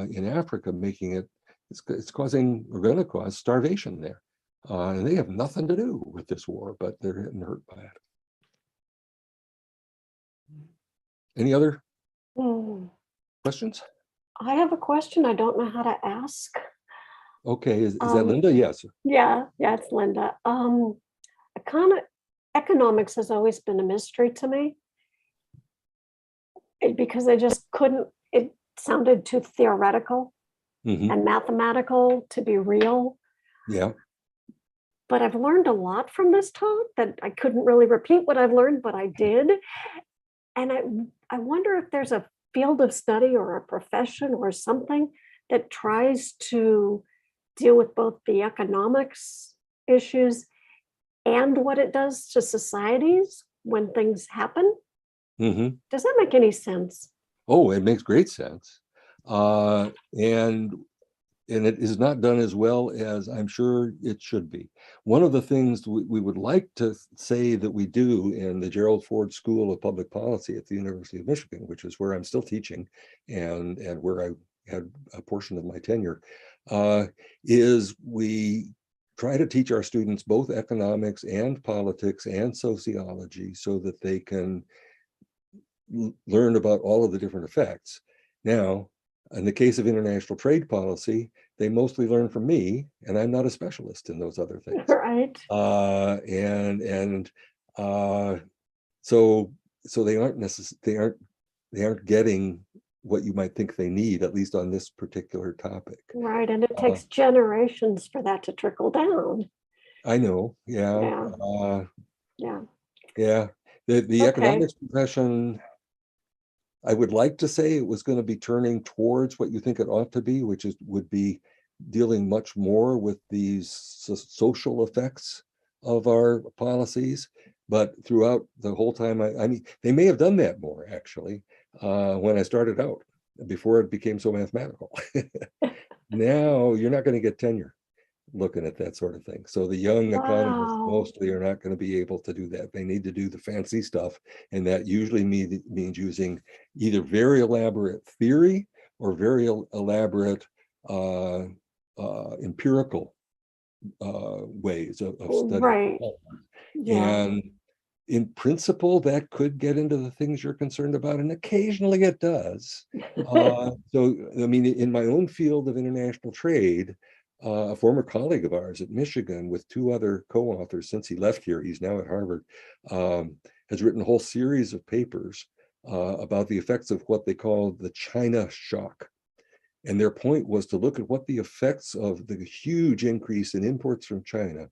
Speaker 3: in Africa, making it's causing, or going to cause, starvation there. And they have nothing to do with this war, but they're getting hurt by it. Any other questions?
Speaker 2: I have a question. I don't know how to ask.
Speaker 3: Okay, is that Linda? Yes.
Speaker 2: Yeah, it's Linda. Economics has always been a mystery to me because I just couldn't, it sounded too theoretical and mathematical to be real.
Speaker 3: Yeah.
Speaker 2: But I've learned a lot from this talk that I couldn't really repeat what I've learned, but I did. And I wonder if there's a field of study or a profession or something that tries to deal with both the economics issues and what it does to societies when things happen. Does that make any sense?
Speaker 3: Oh, it makes great sense. And it is not done as well as I'm sure it should be. One of the things we would like to say that we do in the Gerald Ford School of Public Policy at the University of Michigan, which is where I'm still teaching and where I had a portion of my tenure, is we try to teach our students both economics and politics and sociology so that they can learn about all of the different effects. Now, in the case of international trade policy, they mostly learn from me, and I'm not a specialist in those other things.
Speaker 2: Right.
Speaker 3: So they aren't getting what you might think they need, at least on this particular topic.
Speaker 2: Right, and it takes generations for that to trickle down.
Speaker 3: I know, yeah. The
Speaker 2: Okay.
Speaker 3: economics profession, I would like to say it was going to be turning towards what you think it ought to be, which would be dealing much more with these social effects of our policies. But throughout the whole time, I mean, they may have done that more actually when I started out, before it became so mathematical. Now you're not going to get tenure looking at that sort of thing. So the young economists mostly are not going to be able to do that. They need to do the fancy stuff. And that usually means using either very elaborate theory or very elaborate empirical ways of studying.
Speaker 2: Right.
Speaker 3: And in principle, that could get into the things you're concerned about, and occasionally it does. So, I mean, in my own field of international trade, a former colleague of ours at Michigan with two other co-authors, since he left here, he's now at Harvard, has written a whole series of papers about the effects of what they call the China shock. And their point was to look at what the effects of the huge increase in imports from China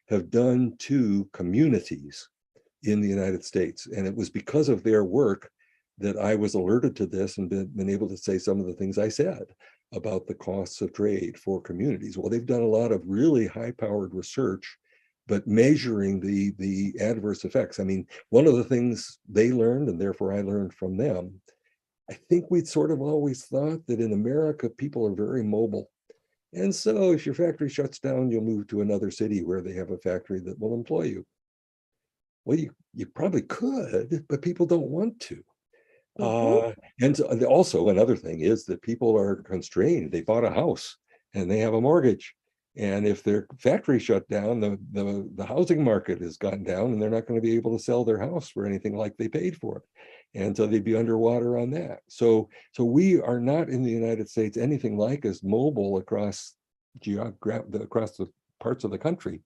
Speaker 3: have done to communities in the United States. And it was because of their work that I was alerted to this and been able to say some of the things I said about the costs of trade for communities. Well, they've done a lot of really high-powered research, but measuring the adverse effects. I mean, one of the things they learned, and therefore I learned from them, I think we'd sort of always thought that in America, people are very mobile. And so if your factory shuts down, you'll move to another city where they have a factory that will employ you. Well, you probably could, but people don't want to. And so, also another thing is that people are constrained. They bought a house and they have a mortgage. And if their factory shut down, the housing market has gone down and they're not going to be able to sell their house for anything like they paid for it. And so they'd be underwater on that. So we are not in the United States anything like as mobile across the parts of the country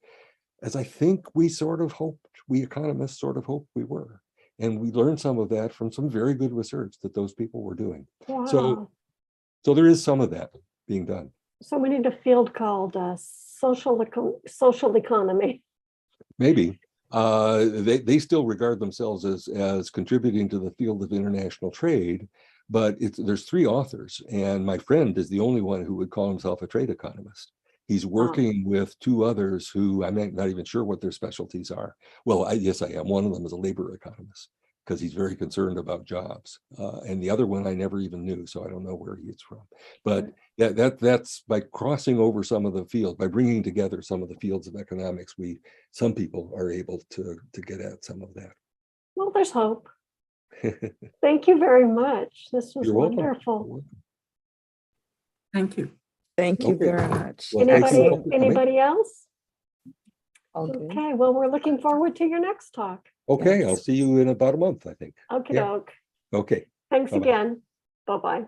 Speaker 3: as I think we sort of hoped, we economists sort of hoped we were. And we learned some of that from some very good research that those people were doing.
Speaker 2: Wow.
Speaker 3: So there is some of that being done.
Speaker 2: So we need a field called social economy.
Speaker 3: Maybe. They still regard themselves as contributing to the field of international trade, but there's 3 authors, and my friend is the only one who would call himself a trade economist. He's working with 2 others who I'm not even sure what their specialties are. Well, yes, I am. One of them is a labor economist because he's very concerned about jobs. And the other one I never even knew, so I don't know where he's from. But that's by crossing over some of the fields, by bringing together some of the fields of economics, some people are able to get at some of that.
Speaker 2: Well, there's hope. Thank you very much. This was
Speaker 3: You're welcome.
Speaker 2: wonderful.
Speaker 4: Thank you.
Speaker 1: Thank you
Speaker 3: Okay.
Speaker 1: very much.
Speaker 3: Well, thank you all for coming.
Speaker 2: Anybody else?
Speaker 1: All good.
Speaker 2: Okay, well, we're looking forward to your next talk.
Speaker 3: Okay,
Speaker 1: Yes.
Speaker 3: I'll see you in about a month, I think.
Speaker 2: Okay,
Speaker 3: Yeah. Okay.
Speaker 2: thanks
Speaker 3: Bye-bye.
Speaker 2: again. Bye-bye.